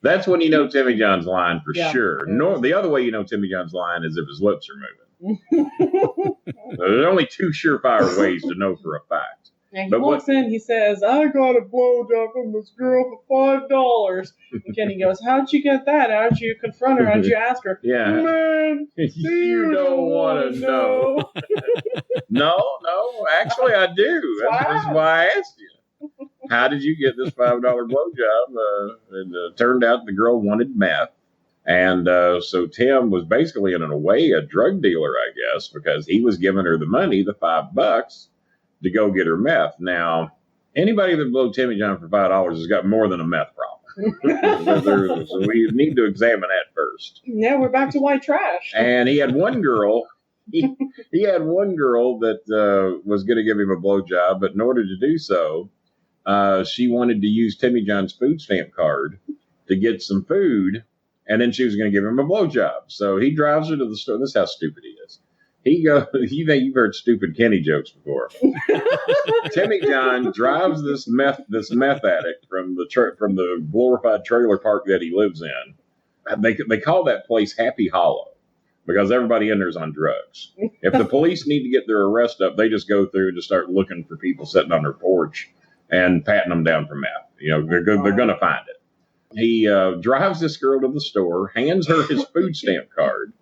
That's when you know Timmy John's lying for sure. The other way you know Timmy John's lying is if his lips are moving. There's only 2 surefire ways to know for a fact. And he walks in, he says, I got a blowjob from this girl for $5. And Kenny goes, how'd you get that? How'd you confront her? How'd you ask her? Yeah. Man, you don't want to know. No, actually I do. That's why I asked you. How did you get this $5 blowjob? And it turned out the girl wanted meth. And so Tim was basically, in a way, a drug dealer, I guess, because he was giving her the money, the $5, to go get her meth. Now, anybody that blew Timmy John for $5 has got more than a meth problem. So we need to examine that first. Yeah, we're back to white trash. And he had one girl. He had one girl that was going to give him a blowjob, but in order to do so, she wanted to use Timmy John's food stamp card to get some food, and then she was going to give him a blowjob. So he drives her to the store. This is how stupid he is. He goes, you've heard stupid Kenny jokes before. Timmy John drives this meth addict from the glorified trailer park that he lives in. They call that place Happy Hollow because everybody in there is on drugs. If the police need to get their arrest up, they just go through and just start looking for people sitting on their porch and patting them down for meth. You know, they're going to find it. He drives this girl to the store, hands her his food stamp card,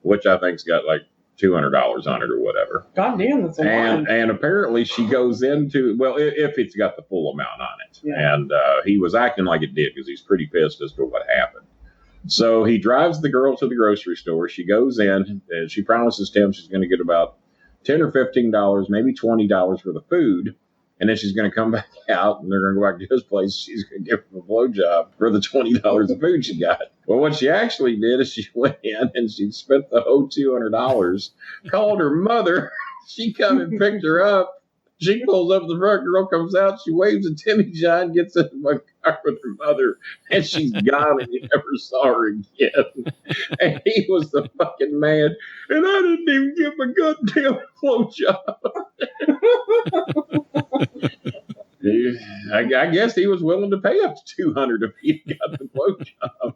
which I think's got like $200 on it or whatever. God damn, that's a lot. And apparently she goes into, well, if it's got the full amount on it. Yeah. And he was acting like it did because he's pretty pissed as to what happened. So he drives the girl to the grocery store. She goes in and she promises Tim she's going to get about $10 or $15, maybe $20 for the food. And then she's going to come back out and they're going to go back to his place. She's going to give him a blowjob for the $20 of food she got. Well, what she actually did is she went in and she spent the whole $200, called her mother. She come and picked her up. She pulls up the front, girl comes out. She waves at Timmy John, gets in my car with her mother, and she's gone and you never saw her again. And he was the fucking man. And I didn't even give a goddamn blowjob. I guess he was willing to pay up to $200 if he got the blowjob.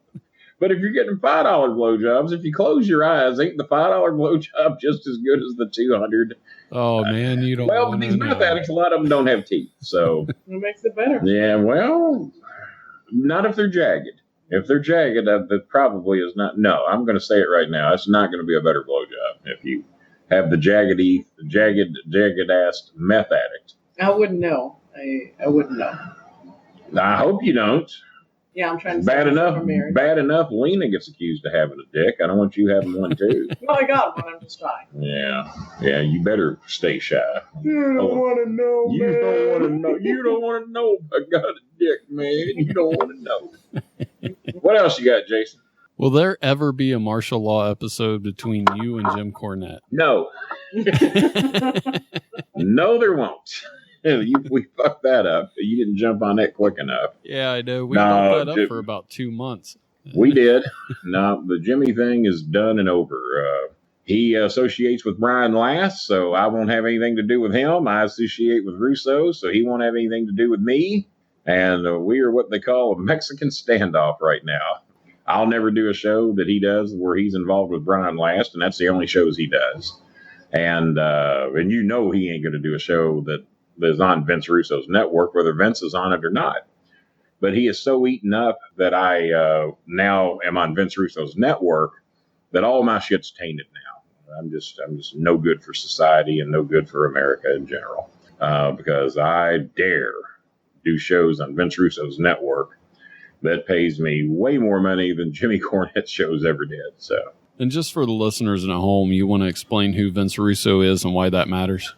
But if you're getting $5 blowjobs, if you close your eyes, ain't the $5 blowjob just as good as the $200? Oh man, you don't. Well, but these meth addicts, a lot of them don't have teeth, so it makes it better. Yeah, well, not if they're jagged. If they're jagged, that probably is not. No, I'm going to say it right now. It's not going to be a better blowjob if you have the jagged ass meth addict. I wouldn't know. I wouldn't know. I hope you don't. Yeah, I'm trying to. Bad enough. Lena gets accused of having a dick. I don't want you having one too. Well, I got one. I'm just shy. Yeah. You better stay shy. You don't want to know. You don't want to know. You don't want to know. I got a dick, man. You don't want to know. What else you got, Jason? Will there ever be a martial law episode between you and Jim Cornette? No. No, there won't. We fucked that up. You didn't jump on that quick enough. Yeah, I know. We built that up for about 2 months. We did. No, the Jimmy thing is done and over. He associates with Brian Last, so I won't have anything to do with him. I associate with Russo, so he won't have anything to do with me. And we are what they call a Mexican standoff right now. I'll never do a show that he does where he's involved with Brian Last, and that's the only shows he does. And you know he ain't going to do a show that is on Vince Russo's network, whether Vince is on it or not. But he is so eaten up that I now am on Vince Russo's network that all my shit's tainted now. I'm just no good for society and no good for America in general, because I dare do shows on Vince Russo's network that pays me way more money than Jimmy Cornette shows ever did. So, and just for the listeners at home, you want to explain who Vince Russo is and why that matters?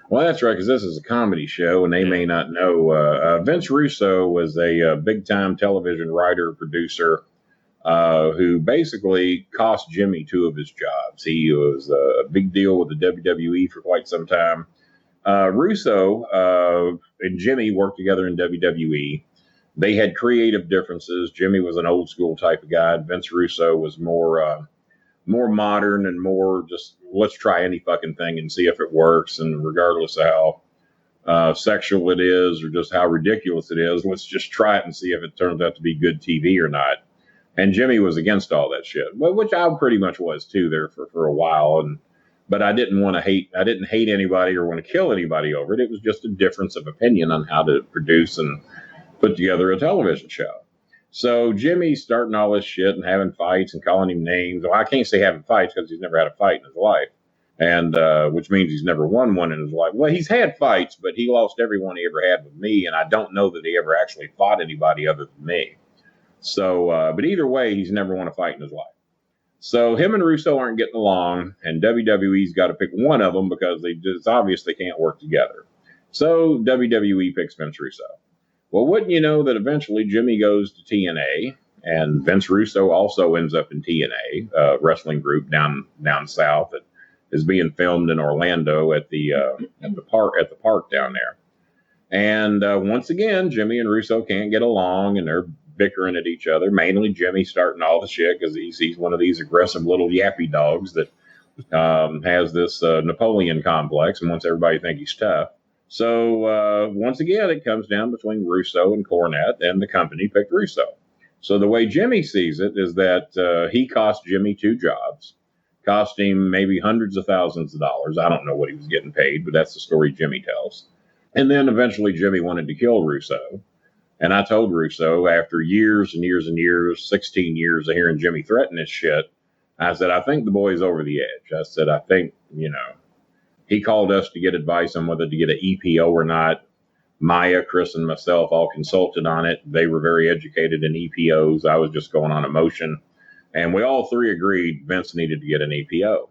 Well, that's right, because this is a comedy show, and they may not know. Vince Russo was a big-time television writer, producer, who basically cost Jimmy 2 of his jobs. He was a big deal with the WWE for quite some time. Russo and Jimmy worked together in WWE. They had creative differences. Jimmy was an old school type of guy. Vince Russo was more modern and more just, let's try any fucking thing and see if it works. And regardless of how sexual it is or just how ridiculous it is, let's just try it and see if it turns out to be good TV or not. And Jimmy was against all that shit, which I pretty much was too there for a while. But I didn't hate anybody or want to kill anybody over it. It was just a difference of opinion on how to produce and put together a television show. So Jimmy's starting all this shit and having fights and calling him names. Well, I can't say having fights because he's never had a fight in his life, and which means he's never won one in his life. Well, he's had fights, but he lost every one he ever had with me, and I don't know that he ever actually fought anybody other than me. So, but either way, he's never won a fight in his life. So him and Russo aren't getting along, and WWE's got to pick one of them because it's obvious they can't work together. So WWE picks Vince Russo. Well, wouldn't you know that eventually Jimmy goes to TNA, and Vince Russo also ends up in TNA, a wrestling group down south that is being filmed in Orlando at the park down there. And once again, Jimmy and Russo can't get along, and they're bickering at each other. Mainly Jimmy starting all the shit because he's one of these aggressive little yappy dogs that has this Napoleon complex and wants everybody to think he's tough. So once again, it comes down between Russo and Cornette, and the company picked Russo. So the way Jimmy sees it is that he cost Jimmy 2 jobs, cost him maybe hundreds of thousands of dollars. I don't know what he was getting paid, but that's the story Jimmy tells. And then eventually Jimmy wanted to kill Russo. And I told Russo after years and years and years, 16 years of hearing Jimmy threaten this shit, I said, I think the boy's over the edge. I said, I think, he called us to get advice on whether to get an EPO or not. Maya, Chris, and myself all consulted on it. They were very educated in EPOs. I was just going on emotion. And we all 3 agreed Vince needed to get an EPO.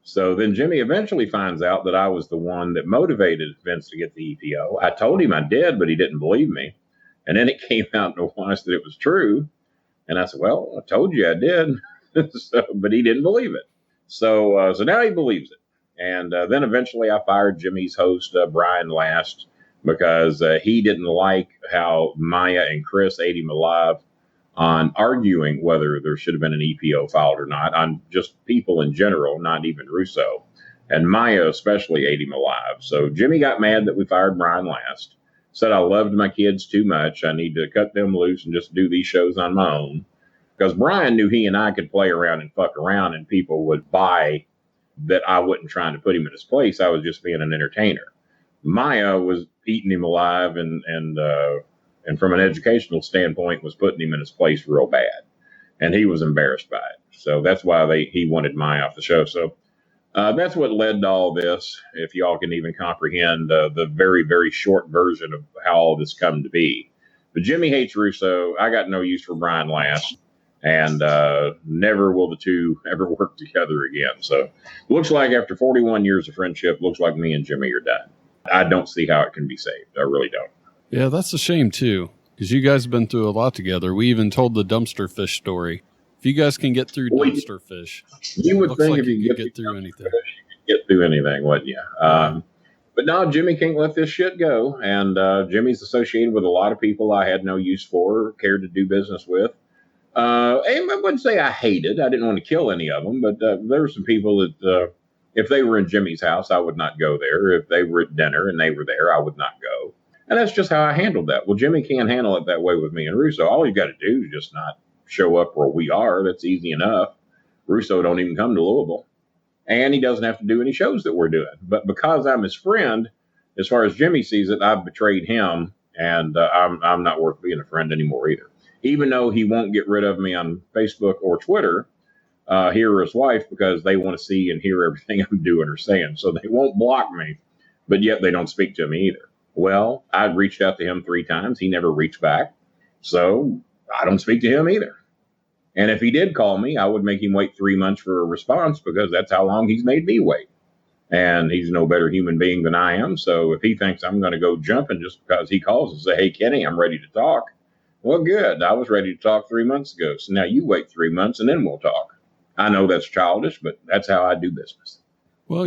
So then Jimmy eventually finds out that I was the one that motivated Vince to get the EPO. I told him I did, but he didn't believe me. And then it came out in a while that it was true. And I said, well, I told you I did. But he didn't believe it. So now he believes it. And then eventually I fired Jimmy's host, Brian Last, because he didn't like how Maya and Chris ate him alive on arguing whether there should have been an EPO filed or not, on just people in general, not even Russo. And Maya especially ate him alive. So Jimmy got mad that we fired Brian Last, said I loved my kids too much. I need to cut them loose and just do these shows on my own. Because Brian knew he and I could play around and fuck around and people would buy that I wasn't trying to put him in his place. I was just being an entertainer. Maya was eating him alive and from an educational standpoint was putting him in his place real bad. And he was embarrassed by it. So that's why he wanted Maya off the show. So that's what led to all this, if y'all can even comprehend the very, very short version of how all this come to be. But Jimmy hates Russo. I got no use for Brian Last. And never will the two ever work together again. So looks like after 41 years of friendship, looks like me and Jimmy are done. I don't see how it can be saved. I really don't. Yeah, that's a shame, too, because you guys have been through a lot together. We even told the dumpster fish story. If you guys can get through dumpster fish, you would think if you could get through anything. You could get through anything, wouldn't you? But no, Jimmy can't let this shit go. And Jimmy's associated with a lot of people I had no use for or cared to do business with. I wouldn't say I hated. I didn't want to kill any of them, but there were some people that if they were in Jimmy's house, I would not go there. If they were at dinner and they were there, I would not go. And that's just how I handled that. Well, Jimmy can't handle it that way with me and Russo. All you got to do is just not show up where we are. That's easy enough. Russo don't even come to Louisville. And he doesn't have to do any shows that we're doing. But because I'm his friend, as far as Jimmy sees it, I've betrayed him, and I'm not worth being a friend anymore either. Even though he won't get rid of me on Facebook or Twitter, he or his wife, because they want to see and hear everything I'm doing or saying. So they won't block me, but yet they don't speak to me either. Well, I'd reached out to him 3 times. He never reached back. So I don't speak to him either. And if he did call me, I would make him wait 3 months for a response because that's how long he's made me wait. And he's no better human being than I am. So if he thinks I'm going to go jumping just because he calls and say, hey, Kenny, I'm ready to talk. Well, good. I was ready to talk 3 months ago. So now you wait 3 months and then we'll talk. I know that's childish, but that's how I do business. Well,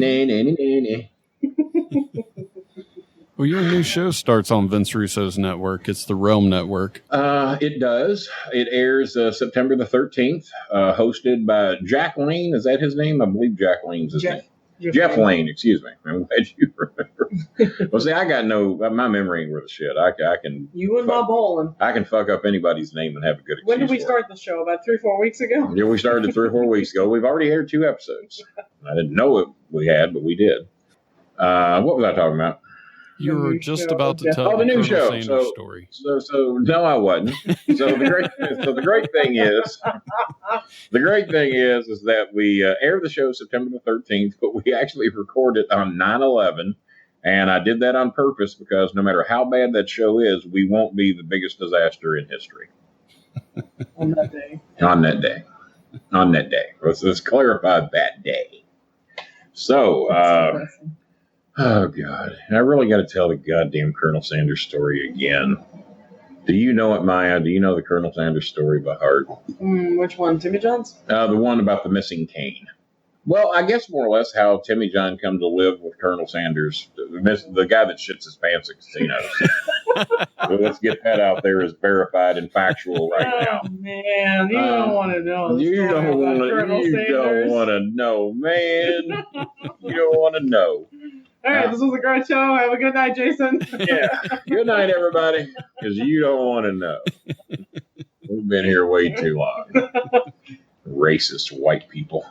well, your new show starts on Vince Russo's network. It's the Realm Network. It does. It airs September the 13th, hosted by Jack Lane. Is that his name? I believe Jack Lane's his name. Jeff Lane, excuse me. I'm glad you remember. Well, see, I got my memory ain't worth a shit. I can. You and Ma Bolin. I can fuck up anybody's name and have a good excuse. When did we start the show? About 3-4 weeks ago? Yeah, we started 3 or 4 weeks ago. We've already aired 2 episodes. I didn't know it we had, but we did. What was I talking about? You were just about to tell the new show. Sanders story. So no, I wasn't. So the great thing is, that we air the show September the 13th, but we actually record it on 9/11, and I did that on purpose because no matter how bad that show is, we won't be the biggest disaster in history. On that day. Let's clarify that day. So. Oh, God. I really got to tell the goddamn Colonel Sanders story again. Do you know it, Maya? Do you know the Colonel Sanders story by heart? Which one? Timmy John's? The one about the missing cane. Well, I guess more or less how Timmy John come to live with Colonel Sanders, the guy that shits his pants at casinos. So let's get that out there as verified and factual right now. Oh, man. You don't want to know. You don't want to know, man. You don't want to know. All right, this was a great show. Have a good night, Jason. Yeah. Good night, everybody, because you don't want to know. We've been here way too long. Racist white people.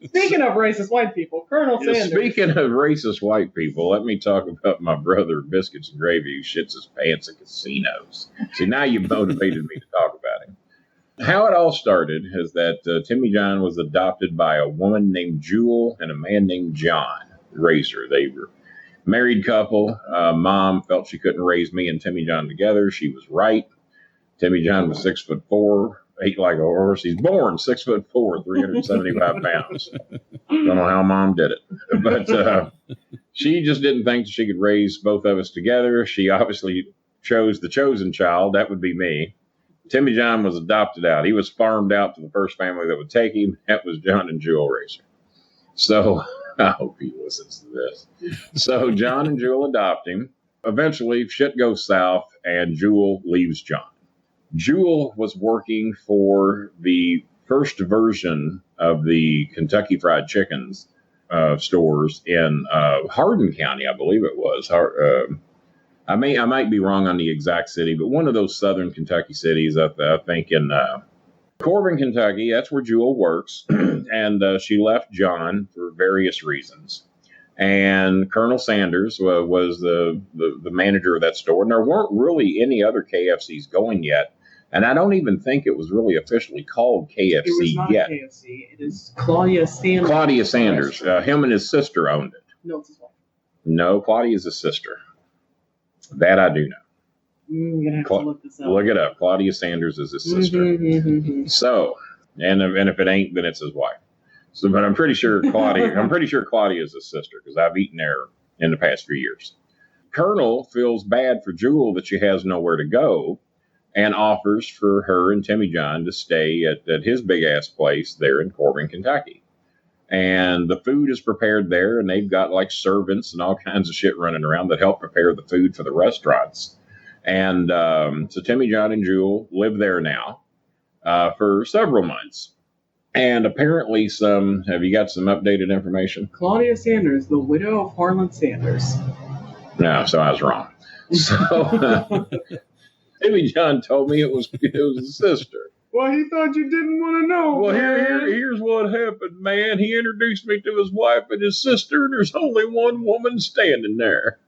Speaking of racist white people, Colonel Sanders. Speaking of racist white people, let me talk about my brother, Biscuits and Gravy, who shits his pants at casinos. See, now you've motivated me to talk about him. How it all started is that Timmy John was adopted by a woman named Jewel and a man named John. Raised her. They were a married couple. Mom felt she couldn't raise me and Timmy John together. She was right. Timmy John was 6'4", ate like a horse. He's born 6'4", 375 pounds. Don't know how Mom did it, but she just didn't think she could raise both of us together. She obviously chose the chosen child. That would be me. Timmy John was adopted out. He was farmed out to the first family that would take him. That was John and Jewel Racer. So. I hope he listens to this. So John and Jewel adopt him. Eventually, shit goes south, and Jewel leaves John. Jewel was working for the first version of the Kentucky Fried Chickens stores in Hardin County, I believe it was. I might be wrong on the exact city, but one of those southern Kentucky cities, I think in Corbin, Kentucky. That's where Jewel works, and she left John for various reasons. And Colonel Sanders was the manager of that store, and there weren't really any other KFCs going yet. And I don't even think it was really officially called KFC yet. It was not KFC. It is Claudia Sanders. Claudia Sanders. Him and his sister owned it. No, it's his wife. No, Claudia's a sister. That I do know. I'm going to have to look this up. Look it up. Claudia Sanders is his sister. So, and if it ain't, then it's his wife. So, but I'm pretty sure Claudia is his sister because I've eaten there in the past few years. Colonel feels bad for Jewel that she has nowhere to go and offers for her and Timmy John to stay at his big ass place there in Corbin, Kentucky. And the food is prepared there, and they've got like servants and all kinds of shit running around that help prepare the food for the restaurants. And so Timmy John and Jewel live there now. for several months. And apparently have you got some updated information? Claudia Sanders, the widow of Harlan Sanders. No, so I was wrong. So Timmy John told me it was his sister. Well, he thought you didn't want to know. Well, here's what happened, man. He introduced me to his wife and his sister, and there's only one woman standing there.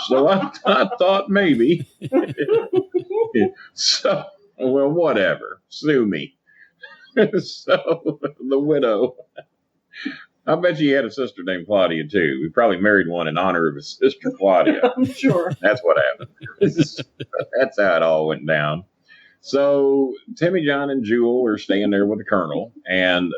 So I thought maybe. So, well, whatever. Sue me. So, the widow. I bet you he had a sister named Claudia, too. He probably married one in honor of his sister, Claudia. I'm sure. That's what happened. That's how it all went down. So Timmy John and Jewel are staying there with the Colonel, and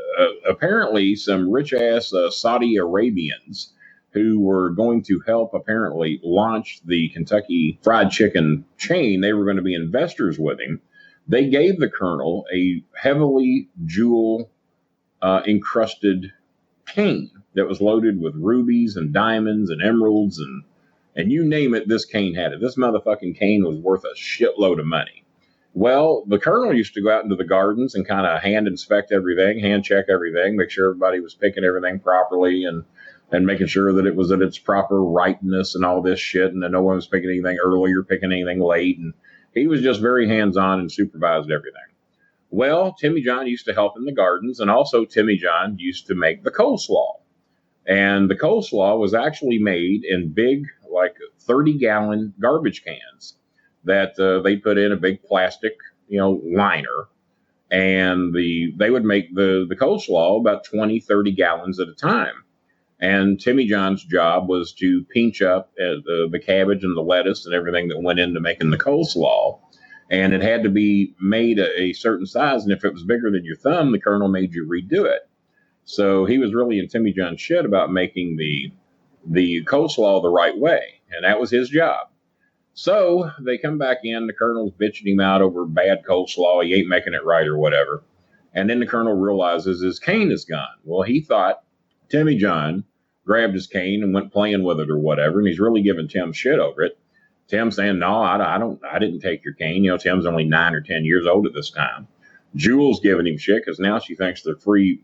apparently some rich-ass Saudi Arabians who were going to help apparently launch the Kentucky Fried Chicken chain, they were going to be investors with him. They gave the Colonel a heavily jewel encrusted cane that was loaded with rubies and diamonds and emeralds and you name it, this cane had it. This motherfucking cane was worth a shitload of money. Well, the Colonel used to go out into the gardens and kind of hand inspect everything, hand check everything, make sure everybody was picking everything properly and making sure that it was at its proper ripeness and all this shit, and that no one was picking anything early or picking anything late. And he was just very hands-on and supervised everything. Well, Timmy John used to help in the gardens, and also Timmy John used to make the coleslaw. And the coleslaw was actually made in big, like 30-gallon garbage cans that they put in a big plastic, liner. And they would make the coleslaw about 20, 30 gallons at a time. And Timmy John's job was to pinch up the cabbage and the lettuce and everything that went into making the coleslaw. And it had to be made a certain size. And if it was bigger than your thumb, the Colonel made you redo it. So he was really in Timmy John's shit about making the coleslaw the right way. And that was his job. So they come back in. The Colonel's bitching him out over bad coleslaw. He ain't making it right or whatever. And then the Colonel realizes his cane is gone. Well, he thought Timmy John grabbed his cane and went playing with it or whatever. And he's really giving Tim shit over it. Tim saying, no, I didn't take your cane. Tim's only 9 or 10 years old at this time. Jewel's giving him shit because now she thinks their free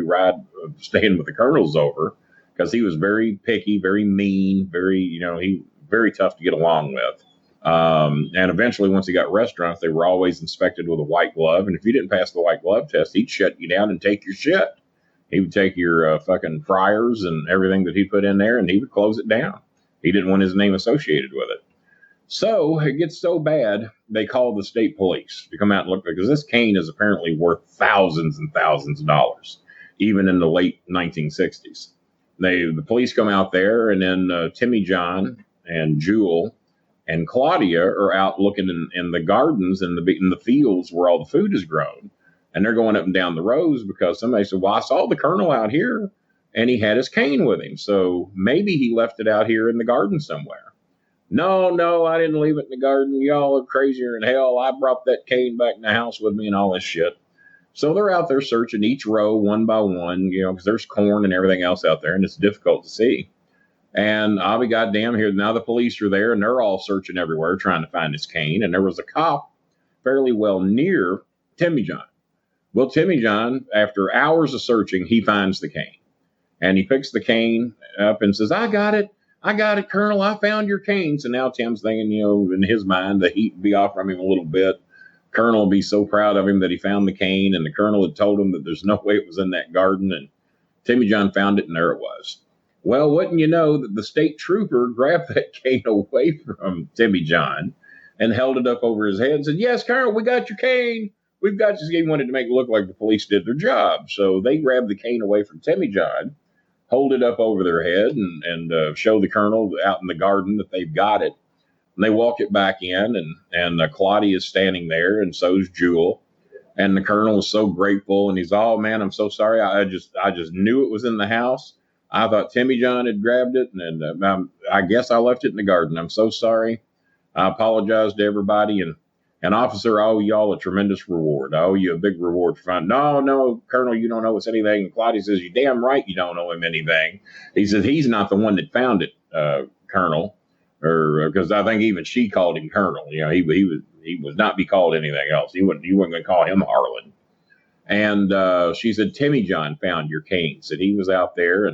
ride of staying with the Colonel's over, because he was very picky, very mean, very tough to get along with. And eventually, once he got restaurants, they were always inspected with a white glove. And if you didn't pass the white glove test, he'd shut you down and take your shit. He would take your fucking fryers and everything that he put in there, and he would close it down. He didn't want his name associated with it. So it gets so bad, they called the state police to come out and look, because this cane is apparently worth thousands and thousands of dollars, even in the late 1960s. The police come out there, and then Timmy John and Jewel and Claudia are out looking in the gardens and in the fields where all the food is grown. And they're going up and down the rows because somebody said, well, I saw the Colonel out here and he had his cane with him. So maybe he left it out here in the garden somewhere. No, I didn't leave it in the garden. Y'all are crazier than hell. I brought that cane back in the house with me and all this shit. So they're out there searching each row one by one, because there's corn and everything else out there and it's difficult to see. And I'll be goddamn here. Now the police are there and they're all searching everywhere trying to find his cane. And there was a cop fairly well near Timmy John. Well, Timmy John, after hours of searching, he finds the cane. And he picks the cane up and says, I got it, Colonel. I found your cane. So now Tim's thinking, in his mind, the heat would be off from him a little bit. Colonel will be so proud of him that he found the cane. And the Colonel had told him that there's no way it was in that garden. And Timmy John found it, and there it was. Well, wouldn't you know that the state trooper grabbed that cane away from Timmy John and held it up over his head and said, yes, Colonel, we got your cane. We've got you. He wanted to make it look like the police did their job. So they grabbed the cane away from Timmy John, hold it up over their head, and show the Colonel out in the garden that they've got it. And they walk it back in, and Claudia is standing there, and so's Jewel. And the Colonel is so grateful, and he's, oh, man, I'm so sorry. I just knew it was in the house. I thought Timmy John had grabbed it, and I guess I left it in the garden. I'm so sorry. I apologize to everybody, and officer, I owe y'all a tremendous reward. I owe you a big reward for finding. No, Colonel, you don't owe us anything. And Claudia says, you damn right you don't owe him anything. He says, he's not the one that found it, Colonel. or because I think even she called him Colonel. You know, he would not be called anything else. You wasn't going to call him Harlan. And she said, Timmy John found your cane. Said he was out there,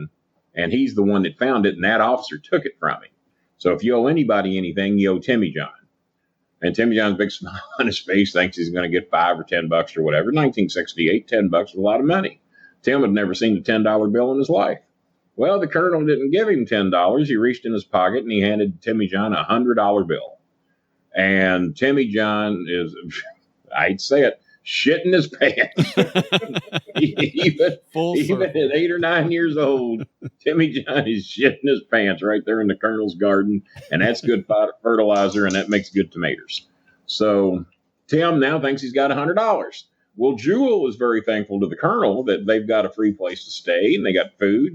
and he's the one that found it, and that officer took it from him. So if you owe anybody anything, you owe Timmy John. And Timmy John's big smile on his face, thinks he's going to get $5 or $10 or whatever. 1968, $10 was a lot of money. Tim had never seen a $10 bill in his life. Well, the colonel didn't give him $10. He reached in his pocket and he handed Timmy John a $100 bill. And Timmy John is, I'd say it, shitting his pants. even at 8 or 9 years old, Timmy John is shitting his pants right there in the colonel's garden. And that's good fertilizer, and that makes good tomatoes. So Tim now thinks he's got $100. Well, Jewel is very thankful to the colonel that they've got a free place to stay and they got food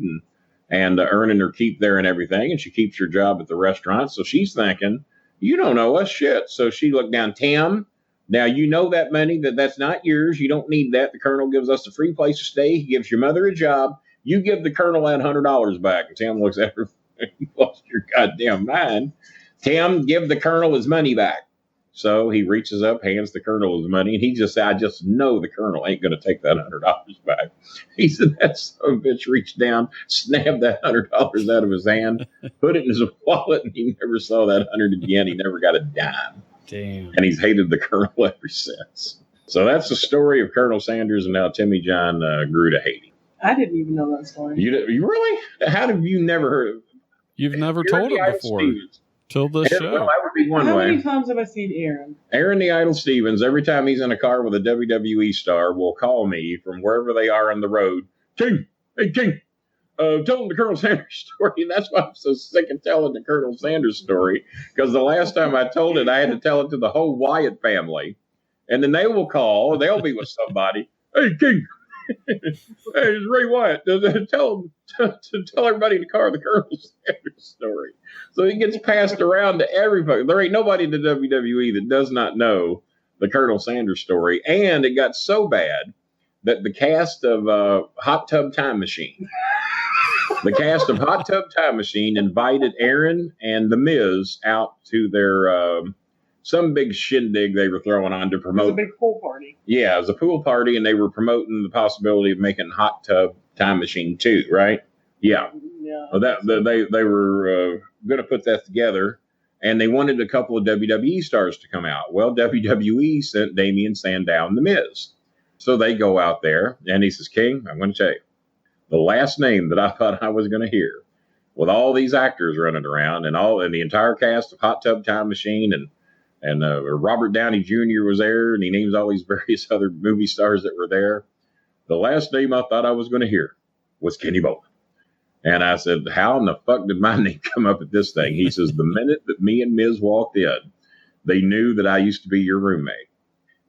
and earning her keep there and everything. And she keeps her job at the restaurant. So she's thinking, you don't owe us shit. So she looked down, Tim, now you know that money, that's not yours. You don't need that. The colonel gives us a free place to stay. He gives your mother a job. You give the colonel that $100 back. And Tim looks at her, you lost your goddamn mind. Tim, give the colonel his money back. So he reaches up, hands the colonel his money, and he just said, I just know the colonel ain't going to take that $100 back. He said, that son of a bitch reached down, snapped that $100 out of his hand, put it in his wallet, and he never saw that 100 again. He never got a dime. Damn. And he's hated the colonel ever since. So that's the story of Colonel Sanders and how Timmy John grew to hate him. I didn't even know that story. You really? How have you never heard of it? You've never told it before. Till this show. Well, that would be one How way. many times have I seen Aaron? Aaron the Idol Stevens, every time he's in a car with a WWE star, will call me from wherever they are on the road. King, hey, King, tell them the Colonel Sanders story. And that's why I'm so sick of telling the Colonel Sanders story, because the last time I told it, I had to tell it to the whole Wyatt family. And then they will call, they'll be with somebody. Hey, King, hey, it's Ray Wyatt. Tell everybody in the car the Colonel Sanders story. So it gets passed around to everybody. There ain't nobody in the WWE that does not know the Colonel Sanders story. And it got so bad that the cast of Hot Tub Time Machine, invited Aaron and The Miz out to their some big shindig they were throwing on to promote. It was a big pool party. Yeah, it was a pool party, and they were promoting the possibility of making Hot Tub Time Machine 2, right? Yeah. Well, they were going to put that together, and they wanted a couple of WWE stars to come out. Well, WWE sent Damian Sandow and The Miz. So they go out there, and he says, King, I'm going to tell you, the last name that I thought I was going to hear, with all these actors running around and the entire cast of Hot Tub Time Machine, and Robert Downey Jr. was there, and he names all these various other movie stars that were there. The last name I thought I was going to hear was Kenny Bolin. And I said, how in the fuck did my name come up at this thing? He says, the minute that me and Miz walked in, they knew that I used to be your roommate.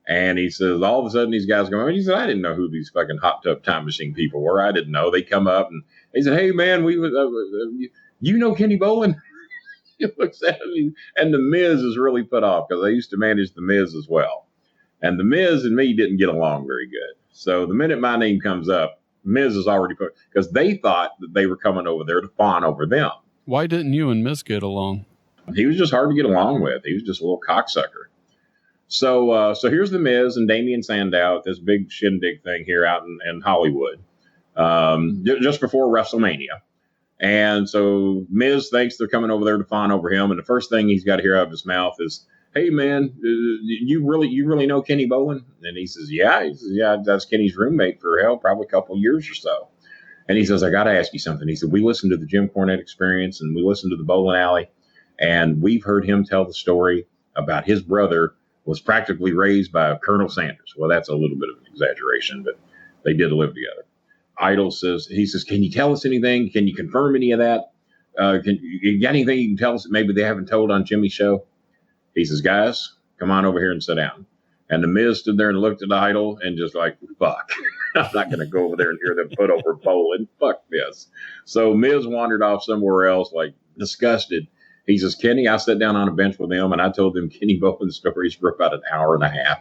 And he says, all of a sudden these guys go, he said, I didn't know who these fucking Hot Tub Time Machine people were. I didn't know. They come up and he said, hey man, you know Kenny Bolin? He looks at me, and The Miz is really put off because I used to manage The Miz as well. And The Miz and me didn't get along very good. So the minute my name comes up, Miz is already put, because they thought that they were coming over there to fawn over them. Why didn't you and Miz get along? He was just hard to get along with. He was just a little cocksucker. So here's The Miz and Damian Sandow at this big shindig thing here out in Hollywood, just before WrestleMania. And so Miz thinks they're coming over there to fawn over him. And the first thing he's got to hear out of his mouth is, hey, man, you really know Kenny Bolin? And he says, yeah. He says, yeah, that's Kenny's roommate for probably a couple of years or so. And he says, I got to ask you something. He said, we listened to the Jim Cornette Experience and we listened to the Bolin Alley. And we've heard him tell the story about his brother was practically raised by Colonel Sanders. Well, that's a little bit of an exaggeration, but they did live together. Idol says, can you tell us anything? Can you confirm any of that? You got anything you can tell us that maybe they haven't told on Jimmy's show? He says, guys, come on over here and sit down. And The Miz stood there and looked at the Idol and just like, fuck, I'm not going to go over there and hear them put over Bolin. Fuck this. So Miz wandered off somewhere else, like disgusted. He says, Kenny, I sat down on a bench with them and I told them Kenny Bolin stories for about an hour and a half.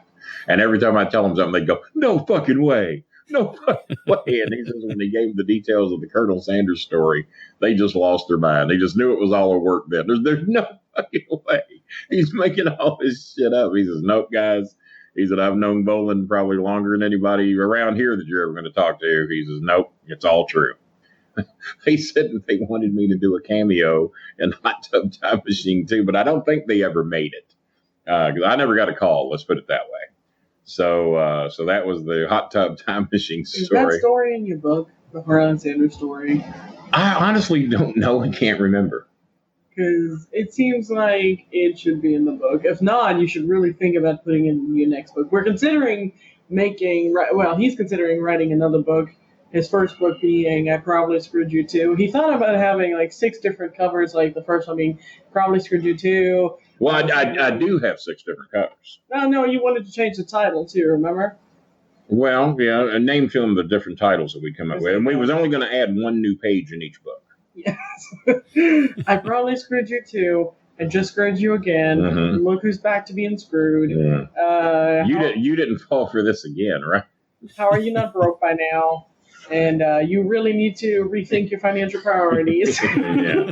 And every time I tell them something, they go, no fucking way. No fucking way. And he says when he gave the details of the Colonel Sanders story, they just lost their mind. They just knew it was all a work bit. There's no Anyway, he's making all this shit up. He says, nope, guys. He said, I've known Bolin probably longer than anybody around here that you're ever going to talk to. He says, nope, it's all true. He said that they wanted me to do a cameo in Hot Tub Time Machine too, but I don't think they ever made it. I never got a call, let's put it that way. So that was the Hot Tub Time Machine story. Is that story in your book, the Harlan Sanders story? I honestly don't know and can't remember. Because it seems like it should be in the book. If not, you should really think about putting it in your next book. We're considering he's considering writing another book. His first book being I Probably Screwed You Too. He thought about having like 6 different covers, like the first one being Probably Screwed You Too. Well, I do have 6 different covers. No, you wanted to change the title too, remember? Well, yeah, and name film the different titles that we come up with. And we was only going to add 1 new page in each book. Yes. I Probably Screwed You Too. I Just Screwed You Again. Mm-hmm. Look Who's Back to Being Screwed. Yeah. You didn't fall for this again, right? How Are You Not Broke by Now? And you really need to rethink your financial priorities. Yeah,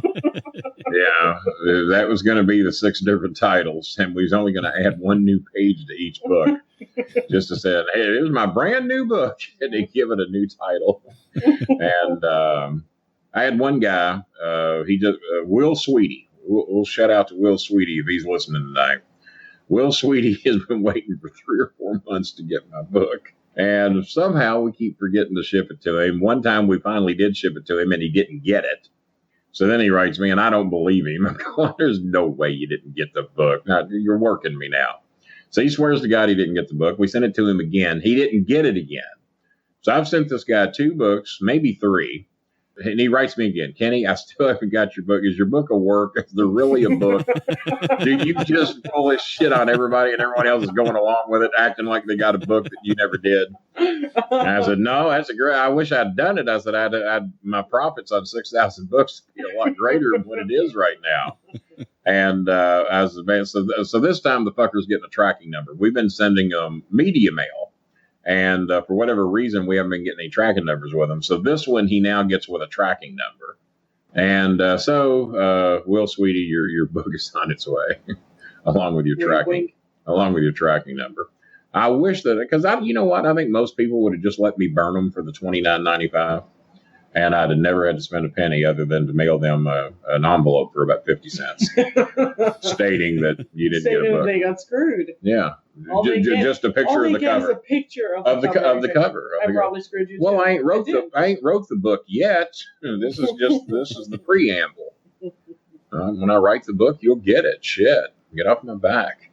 that was going to be the 6 different titles, and we was only going to add 1 new page to each book, just to say, hey, it was my brand new book, and they give it a new title. And I had one guy, Will Sweetie. We'll shout out to Will Sweetie if he's listening tonight. Will Sweetie has been waiting for 3 or 4 months to get my book. And somehow we keep forgetting to ship it to him. One time we finally did ship it to him, and he didn't get it. So then he writes me, and I don't believe him. I'm going, there's no way you didn't get the book. Now, you're working me now. So he swears to God he didn't get the book. We sent it to him again. He didn't get it again. So I've sent this guy 2 books, maybe 3. And he writes me again, Kenny, I still haven't got your book. Is your book a work? Is there really a book? Do you just pull this shit on everybody and everyone else is going along with it, acting like they got a book that you never did? And I said, no, that's a great. I wish I'd done it. I said, I'd my profits on 6,000 books would be a lot greater than what it is right now. And so this time the fucker's getting a tracking number. We've been sending media mail. And for whatever reason, we haven't been getting any tracking numbers with him. So this one he now gets with a tracking number. And Will Sweetie, your book is on its way, along with your tracking number. I wish that, because you know what? I think most people would have just let me burn them for the $29.95. And I'd have never had to spend a penny other than to mail them an envelope for about 50 cents, stating that you didn't get a book. They got screwed. Yeah, just a picture of the cover. A picture of the cover. I probably screwed you. Well, I ain't wrote the book yet. This is the preamble. When I write the book, you'll get it. Shit, get off my back.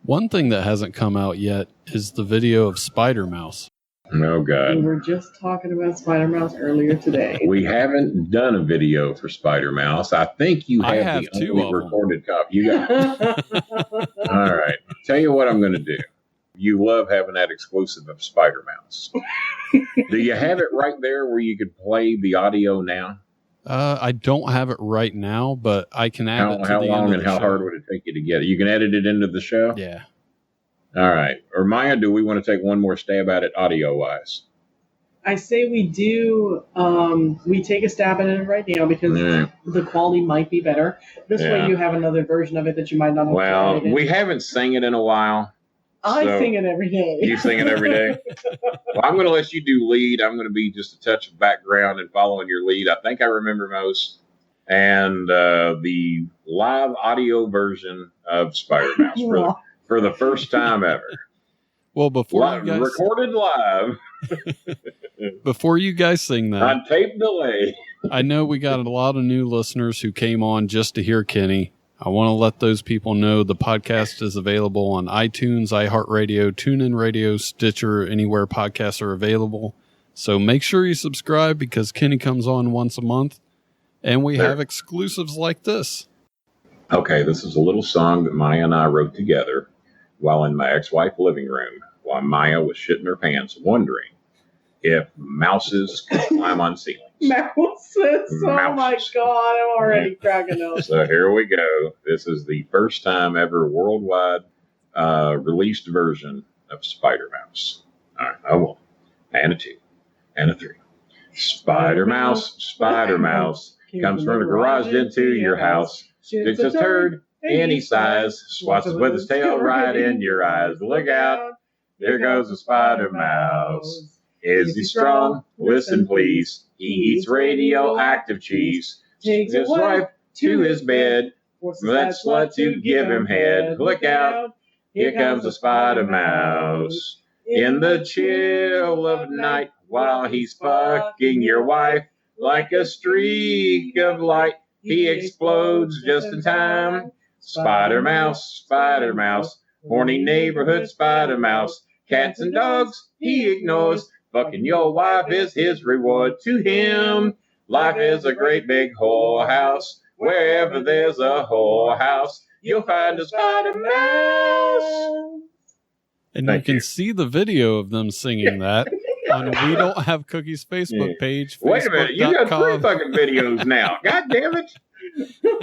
One thing that hasn't come out yet is the video of Spider Mouse. Oh, God. We were just talking about Spider Mouse earlier today. We haven't done a video for Spider Mouse. I think you have the only recorded copy. You got All right. Tell you what I'm going to do. You love having that exclusive of Spider Mouse. Do you have it right there where you could play the audio now? I don't have it right now, but I can add it to how the long end and of the how show. hard would it take you to get it? You can edit it into the show? Yeah. All right. Or Maya, do we want to take one more stab at it audio-wise? I say we do. We take a stab at it right now because the quality might be better. This way you have another version of it that you might not have. Well, we haven't sang it in a while. I sing it every day. You sing it every day? Well, I'm going to let you do lead. I'm going to be just a touch of background and following your lead. I think I remember most. And the live audio version of Spider Mouse for the first time ever. Well, before you guys recorded live. Before you guys sing that, on tape delay. I know we got a lot of new listeners who came on just to hear Kenny. I want to let those people know the podcast is available on iTunes, iHeartRadio, TuneIn Radio, Stitcher, anywhere podcasts are available. So make sure you subscribe because Kenny comes on once a month, and we have exclusives like this. Okay, this is a little song that Maya and I wrote together while in my ex-wife's living room, while Maya was shitting her pants, wondering if mouses could climb on ceilings. Mouses? Oh my God, I'm already cracking up. So here we go. This is the first time ever worldwide released version of Spider Mouse. All right, a 1, and a 2, and a 3. Spider Mouse comes from the garage into your house. Shoots a turd, any size, swats with his tail right in your eyes. Look out, there goes the spider mouse. Is he strong? Listen, please. He eats radioactive cheese. Takes his wife to his bed. That slut to give him head. Look out, here comes the spider mouse. In the chill of night, while he's fucking your wife, like a streak of light, he explodes just in time. Spider mouse, horny neighborhood spider mouse. Cats and dogs he ignores. Fucking your wife is his reward to him. Life is a great big whorehouse. Wherever there's a whorehouse, you'll find a spider mouse. And you can see the video of them singing that on We Don't Have Cookies Facebook page. Wait a minute, you got 3 fucking videos now. God damn it.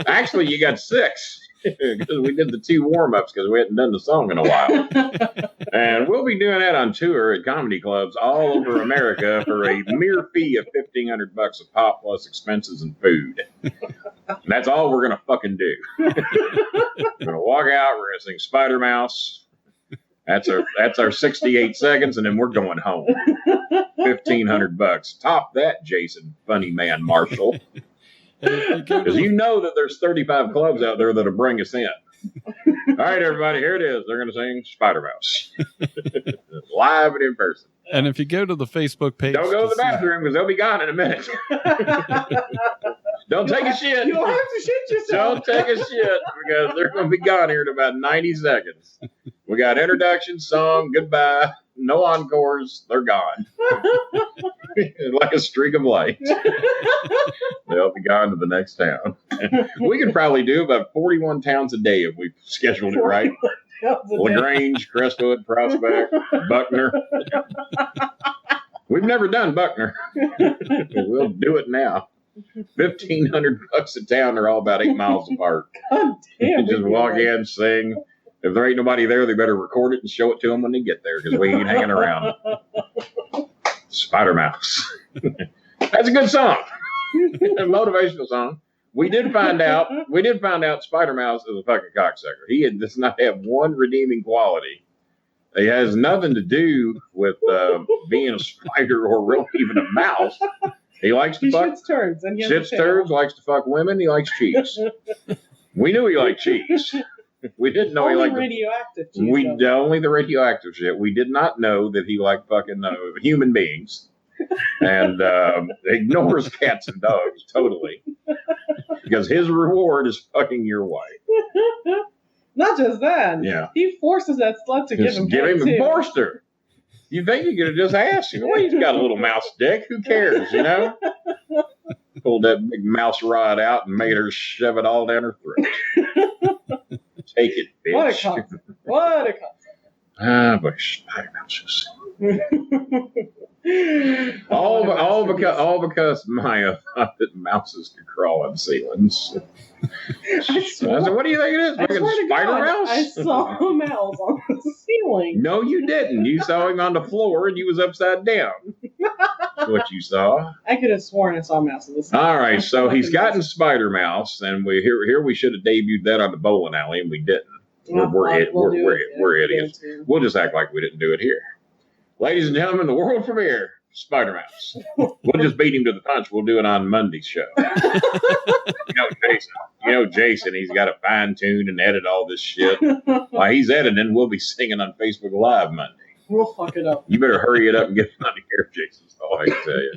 Actually, you got 6. Because we did the 2 warm-ups because we hadn't done the song in a while. And we'll be doing that on tour at comedy clubs all over America for a mere fee of $1,500 a pop plus expenses and food. And that's all we're going to fucking do. We're going to walk out, we're going to sing Spider Mouse. That's our 68 seconds, and then we're going home. $1,500. Top that, Jason, funny man Marshall. Because you know that there's 35 clubs out there that'll bring us in. All right, everybody, here it is. They're going to sing Spider Mouse. Live and in person. And if you go to the Facebook page... Don't go to the bathroom because they'll be gone in a minute. Don't take a shit. You'll have to shit yourself. Don't take a shit because they're going to be gone here in about 90 seconds. We got introduction, song, goodbye, no encores. They're gone. Like a streak of light. They'll be gone to the next town. We could probably do about 41 towns a day if we scheduled it right. LaGrange, Crestwood, Prospect, Buckner. We've never done Buckner. We'll do it now. $1,500 a town. They're all about 8 miles apart. God damn. Just walk in, sing. If there ain't nobody there, they better record it and show it to them when they get there because we ain't hanging around. Spider Mouse. That's a good song. A motivational song. We did find out Spider Mouse is a fucking cocksucker. He does not have one redeeming quality. It has nothing to do with being a spider or really even a mouse. He likes to fuck. Shits turds, likes to fuck women. He likes cheese. We knew he liked cheese. We didn't know he liked radioactive cheese. Only the radioactive shit. We did not know that he liked fucking human beings. And ignores cats and dogs totally. Because his reward is fucking your wife. Not just that. Yeah. He forces that slut to give him a forced her. You think you could have just asked him, well, he's got a little mouse dick. Who cares, you know? Pulled that big mouse rod out and made her shove it all down her throat. Take it, bitch. What a concept. What a concept. But spider mouses. all because Maya thought that mouses could crawl on ceilings. I said, what do you think it is? Fucking spider mouse? I saw a mouse on the ceiling. No, you didn't. You saw him on the floor and you was upside down. That's what you saw. I could have sworn I saw a mouse on the ceiling. All right, so he's gotten Spider Mouse, and we should have debuted that on the bowling alley, and we didn't. We're idiots. We'll just act like we didn't do it here. Ladies and gentlemen, the world premiere, Spider Mouse. We'll just beat him to the punch. We'll do it on Monday's show. Jason, he's got to fine tune and edit all this shit. While he's editing, we'll be singing on Facebook Live Monday. We'll fuck it up. You better hurry it up and get it on the air, Jason. That's all I can tell you.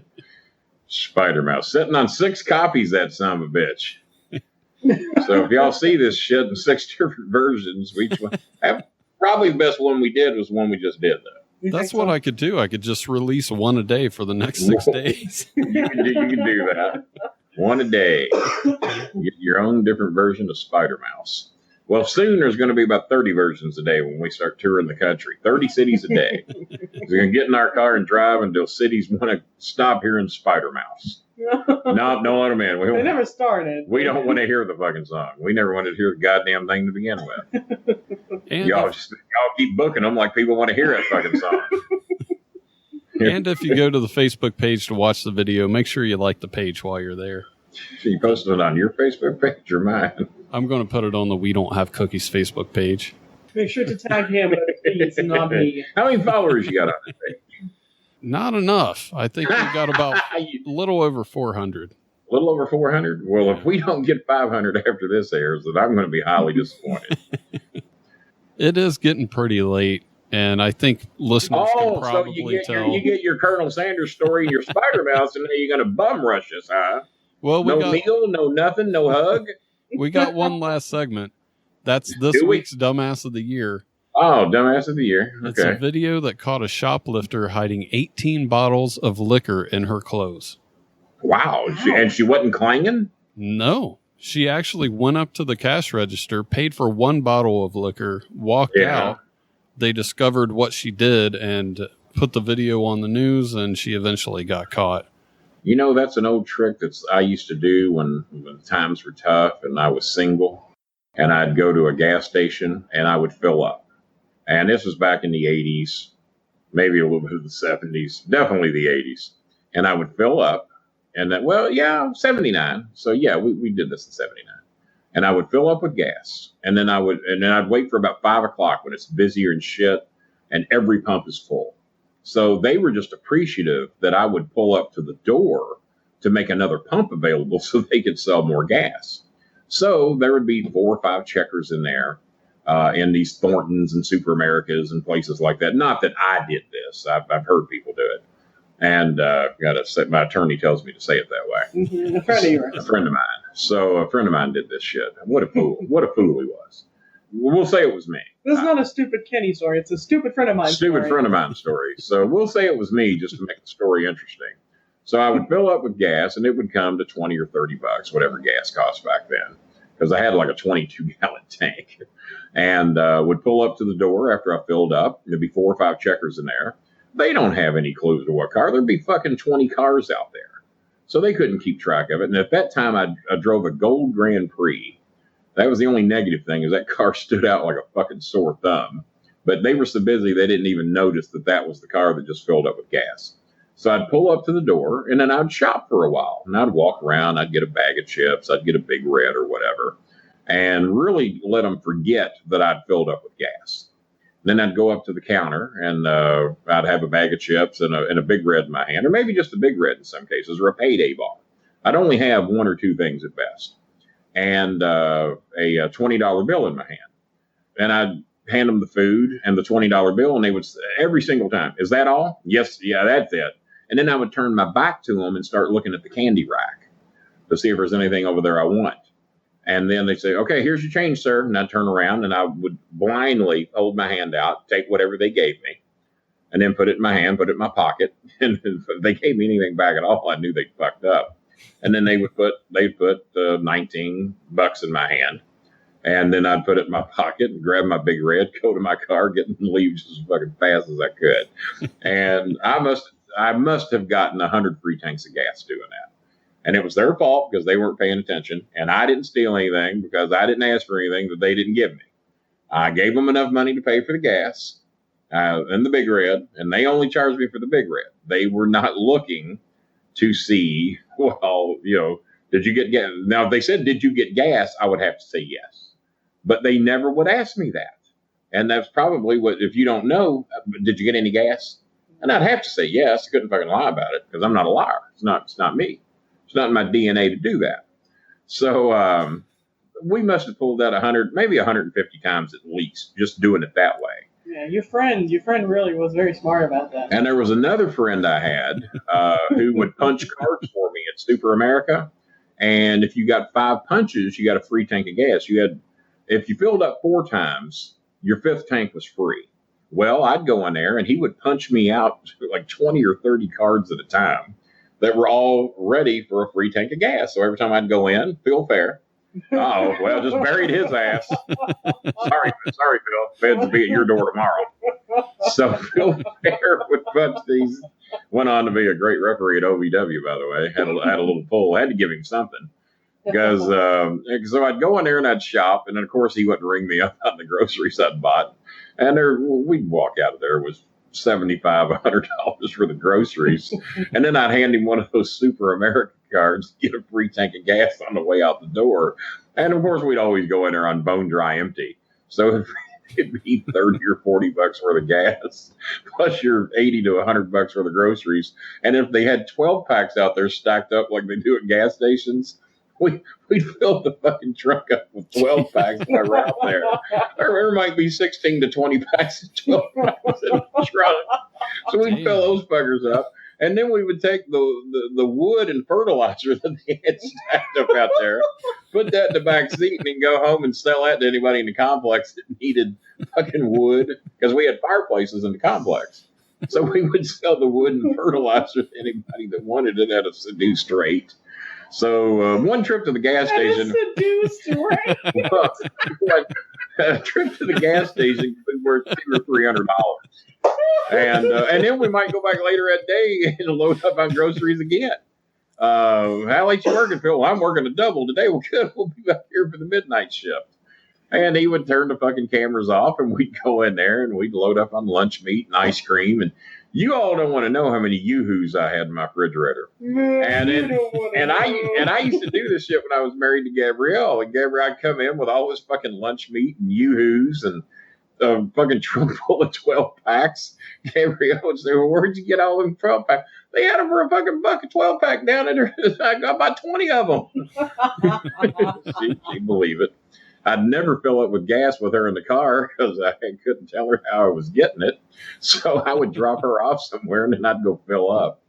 Spider Mouse. Sitting on 6 copies, that son of a bitch. So if y'all see this shit in 6 different versions, each one, probably the best one we did was the one we just did, though. That's what I could do. I could just release one a day for the next 6 days. You can do that. One a day. Get your own different version of Spider Mouse. Well, soon there's going to be about 30 versions a day when we start touring the country. 30 cities a day. We're going to get in our car and drive until cities want to stop hearing Spider Mouse. No, don't let them in. They never started. We don't want to hear the fucking song. We never wanted to hear the goddamn thing to begin with. Y'all keep booking them like people want to hear that fucking song. And if you go to the Facebook page to watch the video, make sure you like the page while you're there. You posted it on your Facebook page or mine? I'm going to put it on the We Don't Have Cookies Facebook page. Make sure to tag him, please, not me. How many followers you got on this page? Not enough. I think we've got about a little over 400. A little over 400? Well, if we don't get 500 after this airs, then I'm going to be highly disappointed. It is getting pretty late, and I think listeners can probably tell. You get your Colonel Sanders story and your Spider Mouse, and then you're going to bum rush us, huh? Well, no meal, no nothing, no hug? We got one last segment. That's this week's Dumbass of the Year. Oh, Dumbass of the Year. Okay. It's a video that caught a shoplifter hiding 18 bottles of liquor in her clothes. Wow. And she wasn't clanging? No. She actually went up to the cash register, paid for one bottle of liquor, walked out. They discovered what she did and put the video on the news, and she eventually got caught. You know, that's an old trick that I used to do when times were tough and I was single. And I'd go to a gas station and I would fill up. And this was back in the 80s, maybe a little bit of the 70s, definitely the 80s. And I would fill up. And then, 79. So, we did this in 79. And I would fill up with gas. And then I'd wait for about 5 o'clock when it's busier and shit. And every pump is full. So they were just appreciative that I would pull up to the door to make another pump available so they could sell more gas. So there would be 4 or 5 checkers in there, in these Thorntons and Super Americas and places like that. Not that I did this. I've heard people do it. And my attorney tells me to say it that way. Mm-hmm. A friend of yours. A friend of mine. So a friend of mine did this shit. What a fool. What a fool he was. We'll say it was me. This is not a stupid Kenny story. It's a stupid friend of mine story. Friend of mine story. So we'll say it was me just to make the story interesting. So I would fill up with gas, and it would come to $20 or $30, whatever gas cost back then, because I had like a 22-gallon tank, and would pull up to the door after I filled up. There'd be 4 or 5 checkers in there. They don't have any clue to what car. There'd be fucking 20 cars out there, so they couldn't keep track of it. And at that time, I drove a gold Grand Prix. That was the only negative thing, is that car stood out like a fucking sore thumb. But they were so busy, they didn't even notice that was the car that just filled up with gas. So I'd pull up to the door, and then I'd shop for a while. And I'd walk around, I'd get a bag of chips, I'd get a Big Red or whatever, and really let them forget that I'd filled up with gas. Then I'd go up to the counter, and I'd have a bag of chips and a Big Red in my hand, or maybe just a Big Red in some cases, or a payday bar. I'd only have 1 or 2 things at best. And a $20 bill in my hand. And I'd hand them the food and the $20 bill, and they would say, every single time, "Is that all?" "Yes, yeah, that's it." And then I would turn my back to them and start looking at the candy rack to see if there's anything over there I want. And then they'd say, "Okay, here's your change, sir." And I'd turn around and I would blindly hold my hand out, take whatever they gave me, and then put it in my hand, put it in my pocket. And if they gave me anything back at all, I knew they'd fucked up. And then they'd put $19 in my hand. And then I'd put it in my pocket and grab my Big Red, go to my car, get and leave just as fucking fast as I could. And I must have gotten 100 free tanks of gas doing that. And it was their fault because they weren't paying attention. And I didn't steal anything because I didn't ask for anything that they didn't give me. I gave them enough money to pay for the gas and the Big Red. And they only charged me for the Big Red. They were not looking to see, well, did you get gas? Now, if they said, "Did you get gas?" I would have to say yes. But they never would ask me that. And that's probably what, if you don't know, "Did you get any gas?" And I'd have to say yes. I couldn't fucking lie about it because I'm not a liar. It's not me. It's not in my DNA to do that. So we must have pulled that 100, maybe 150 times at least, just doing it that way. Yeah, your friend really was very smart about that. And there was another friend I had who would punch cards for me at Super America. And if you got 5 punches, you got a free tank of gas. If you filled up 4 times, your 5th tank was free. Well, I'd go in there and he would punch me out like 20 or 30 cards at a time that were all ready for a free tank of gas. So every time I'd go in, Phil Fair. Oh, well, just buried his ass. Sorry, Phil. Feds will be at your door tomorrow. So Phil Fair would punch these. Went on to be a great referee at OVW, by the way. Had a little pull. Had to give him something. Because so I'd go in there and I'd shop. And then, of course, he wouldn't ring me up on the groceries I'd bought. And we'd walk out of there with $75, $100 for the groceries. And then I'd hand him one of those Super America cards, get a free tank of gas on the way out the door. And of course, we'd always go in there on bone dry empty. So it'd be 30 or 40 bucks worth of gas, plus your 80 to 100 bucks worth of groceries. And if they had 12 packs out there stacked up like they do at gas stations, we'd fill the fucking truck up with 12 packs while we're out there. There might be 16 to 20 packs of 12 packs in the truck. So we'd fill those buggers up. And then we would take the wood and fertilizer that they had stacked up out there, put that in the back seat, and then go home and sell that to anybody in the complex that needed fucking wood, because we had fireplaces in the complex. So we would sell the wood and fertilizer to anybody that wanted it at a seduced rate. So one trip to the gas station. Seduced rate. A trip to the gas station could be worth $200 or $300. And then we might go back later that day and load up on groceries again. How late you working, Phil? Well, I'm working a double today. Well, good. We'll be back here for the midnight shift. And he would turn the fucking cameras off, and we'd go in there and we'd load up on lunch meat and ice cream. And you all don't want to know how many Yoo-hoos I had in my refrigerator. And I used to do this shit when I was married to Gabrielle. And Gabrielle, I'd come in with all this fucking lunch meat and Yoo-hoos and a fucking trunk full of 12 packs. Gabrielle would say, well, where'd you get all them 12 packs? They had them for a fucking buck, a 12 pack down in there. I got about 20 of them. She'd believe it. I'd never fill up with gas with her in the car because I couldn't tell her how I was getting it. So I would drop her off somewhere and then I'd go fill up.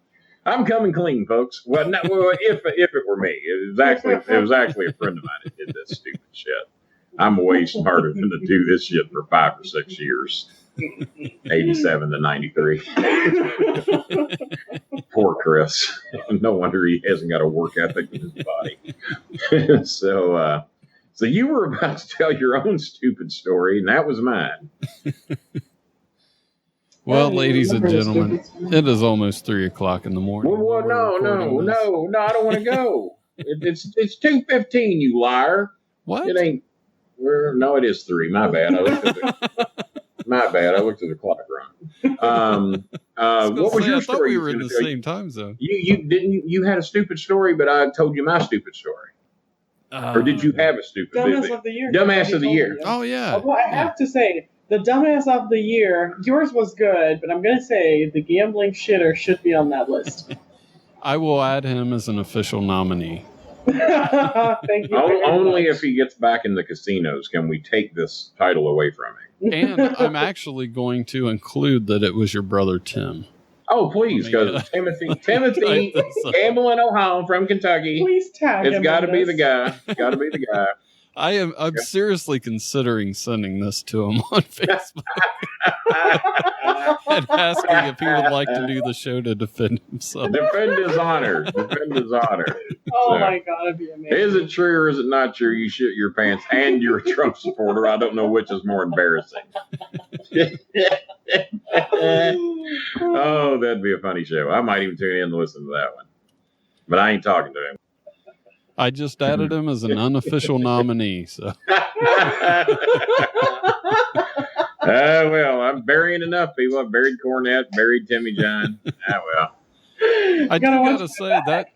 I'm coming clean, folks. Well, if it were me, it was actually a friend of mine that did this stupid shit. I'm way smarter than to do this shit for 5 or 6 years. 87 to 93. Poor Chris. No wonder he hasn't got a work ethic in his body. So you were about to tell your own stupid story, and that was mine. Well, ladies and gentlemen, it is almost 3:00 in the morning. Well, no, I don't want to go. It's 2:15, you liar. What? It ain't. No, it is 3. My bad. I looked at the clock wrong. What was your story? I thought we were in the same time zone. You had a stupid story, but I told you my stupid story. Or did you have a stupid Dumbass of the year? Dumbass of the year. Oh, yeah. Although I have to say, the dumbass of the year, yours was good, but I'm going to say the gambling shitter should be on that list. I will add him as an official nominee. Thank you. Only if he gets back in the casinos can we take this title away from him. And I'm actually going to include that it was your brother Tim. Oh, please, because Timothy, gambling Ohio from Kentucky. Please tag him. It's got to be the guy. Got to be the guy. I'm seriously considering sending this to him on Facebook and asking if he would like to do the show to defend himself. Defend his honor. Oh, my God, it'd be amazing. Is it true or is it not true? You shit your pants and you're a Trump supporter. I don't know which is more embarrassing. Oh, that'd be a funny show. I might even tune in to listen to that one. But I ain't talking to him. I just added him as an unofficial nominee. So, well, I'm burying enough people. I've buried Cornette, buried Timmy John. Well, I do gotta say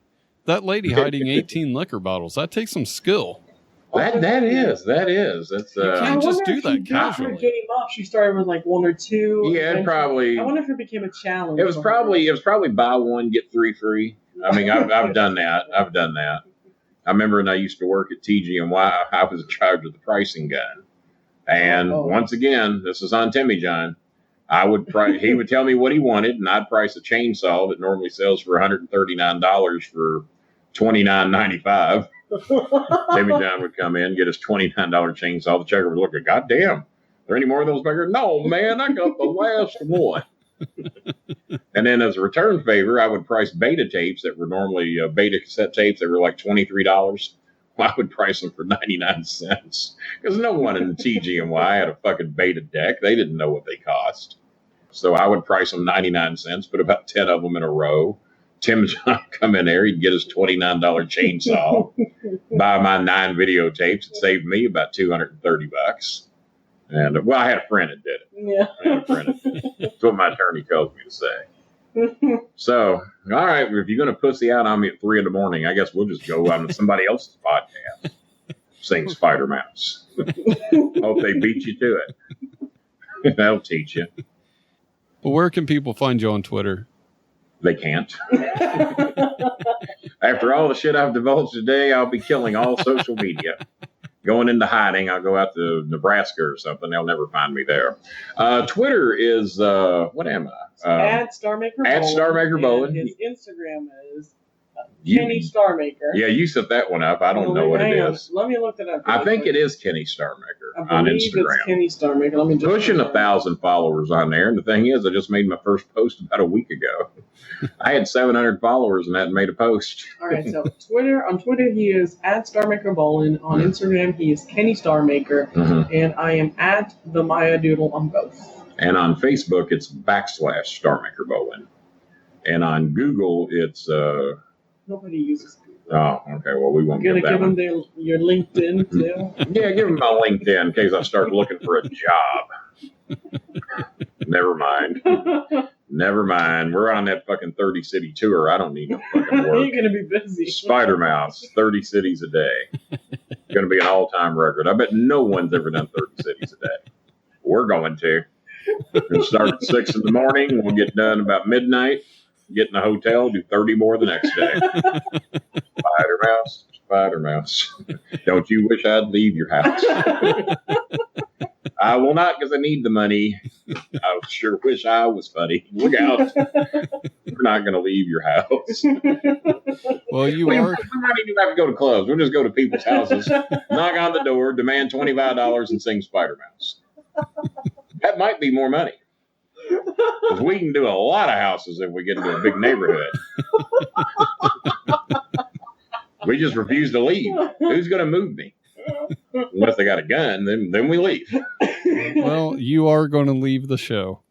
that lady hiding 18 liquor bottles, that takes some skill. That is. That's you can't just do that casually. Her game up, she started with like 1 or 2. Yeah, probably. I wonder if it became a challenge. It was probably buy 1 get 3 free. I mean, I've done that. I remember when I used to work at TG&Y, I was in charge of the pricing gun. And once again, this is on Timmy John. He would tell me what he wanted, and I'd price a chainsaw that normally sells for $139 for $29.95. Timmy John would come in, get his $29 chainsaw. The checker would look at, God damn, are there any more of those back here? No, man, I got the last one. And then as a return favor, I would price beta tapes that were normally beta cassette tapes that were like $23. I would price them for 99 cents because no one in the TG&Y had a fucking beta deck. They didn't know what they cost. So I would price them 99 cents, put about 10 of them in a row. Tim John come in there, he'd get his $29 chainsaw, buy my 9 videotapes. It saved me about $230. And I had a friend that did it. Yeah. I had a friend that did it. That's what my attorney tells me to say. So, all right, if you're going to pussy out on me at 3 a.m, I guess we'll just go on somebody else's podcast. Sing Spider Mouse. Hope they beat you to it. That'll teach you. Well, where can people find you on Twitter? They can't. After all the shit I've divulged today, I'll be killing all social media. Going into hiding, I'll go out to Nebraska or something. They'll never find me there. Twitter is, what am I? At StarMaker Bolin. At StarMaker Bolin. His Instagram is Kenny Starmaker. Yeah, you set that one up. I don't know what it is. Let me look it up. I think it is Kenny Starmaker on It's Instagram. Kenny Starmaker. Let me just Pushing 1,000 followers on there. And the thing is, I just made my first post about a week ago. I had 700 followers and hadn't made a post. All right, so on Twitter, he is at StarMaker Bolin. On Instagram, he is Kenny Starmaker. Mm-hmm. And I am at the Maya Doodle on both. And on Facebook, it's /StarMaker Bolin. And on Google, it's... Nobody uses Google. Oh, okay. Well, we won't You're give that going to one. give them your LinkedIn, too? Yeah, give them my LinkedIn in case I start looking for a job. Never mind. Never mind. We're on that fucking 30-city tour. I don't need no fucking work. You're going to be busy. Spider Mouse, 30 cities a day. Going to be an all-time record. I bet no one's ever done 30 cities a day. We're going to. We'll start at 6 in the morning. We'll get done about midnight. Get in the hotel, do 30 more the next day. Spider Mouse. Don't you wish I'd leave your house? I will not because I need the money. I sure wish I was funny. Look out. We're not going to leave your house. Well, you we are. don't even have to go to clubs. We'll just go to people's houses, knock on the door, demand $25 and sing Spider Mouse. That might be more money. Because we can do a lot of houses if we get into a big neighborhood. We just refuse to leave. Who's going to move me? Unless they got a gun, then we leave. Well, you are going to leave the show.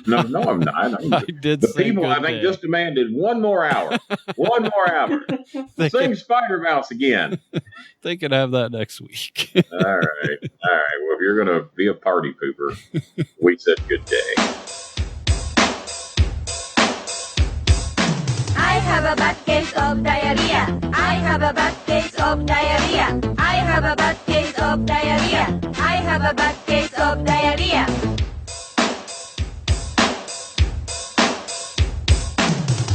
No, I'm not. I did The say people, good I think, day. just demanded one more hour. One more hour. They Sing can, Spider Mouse again. they can have that next week. All right. Well, if you're going to be a party pooper, we said good day. I have a bad case of diarrhea. I have a bad case of diarrhea. I have a bad case of diarrhea. I have a bad case of diarrhea.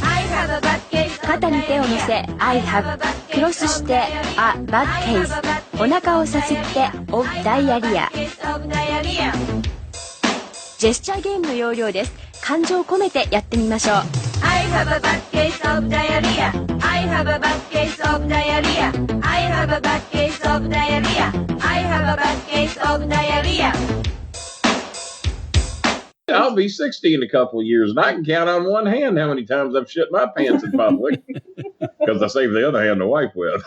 I have a bad case of 肩に手を乗せ I have クロスして A bad case お腹をさすって of diarrhea ジェスチャーゲームの要領です。感情を込めてやってみましょう。 I have a bad case of diarrhea. I have a bad case of diarrhea. I have a bad case of diarrhea. I have a bad case of diarrhea. I'll be 60 in a couple of years, and I can count on one hand how many times I've shit my pants in public because I saved the other hand to wipe with.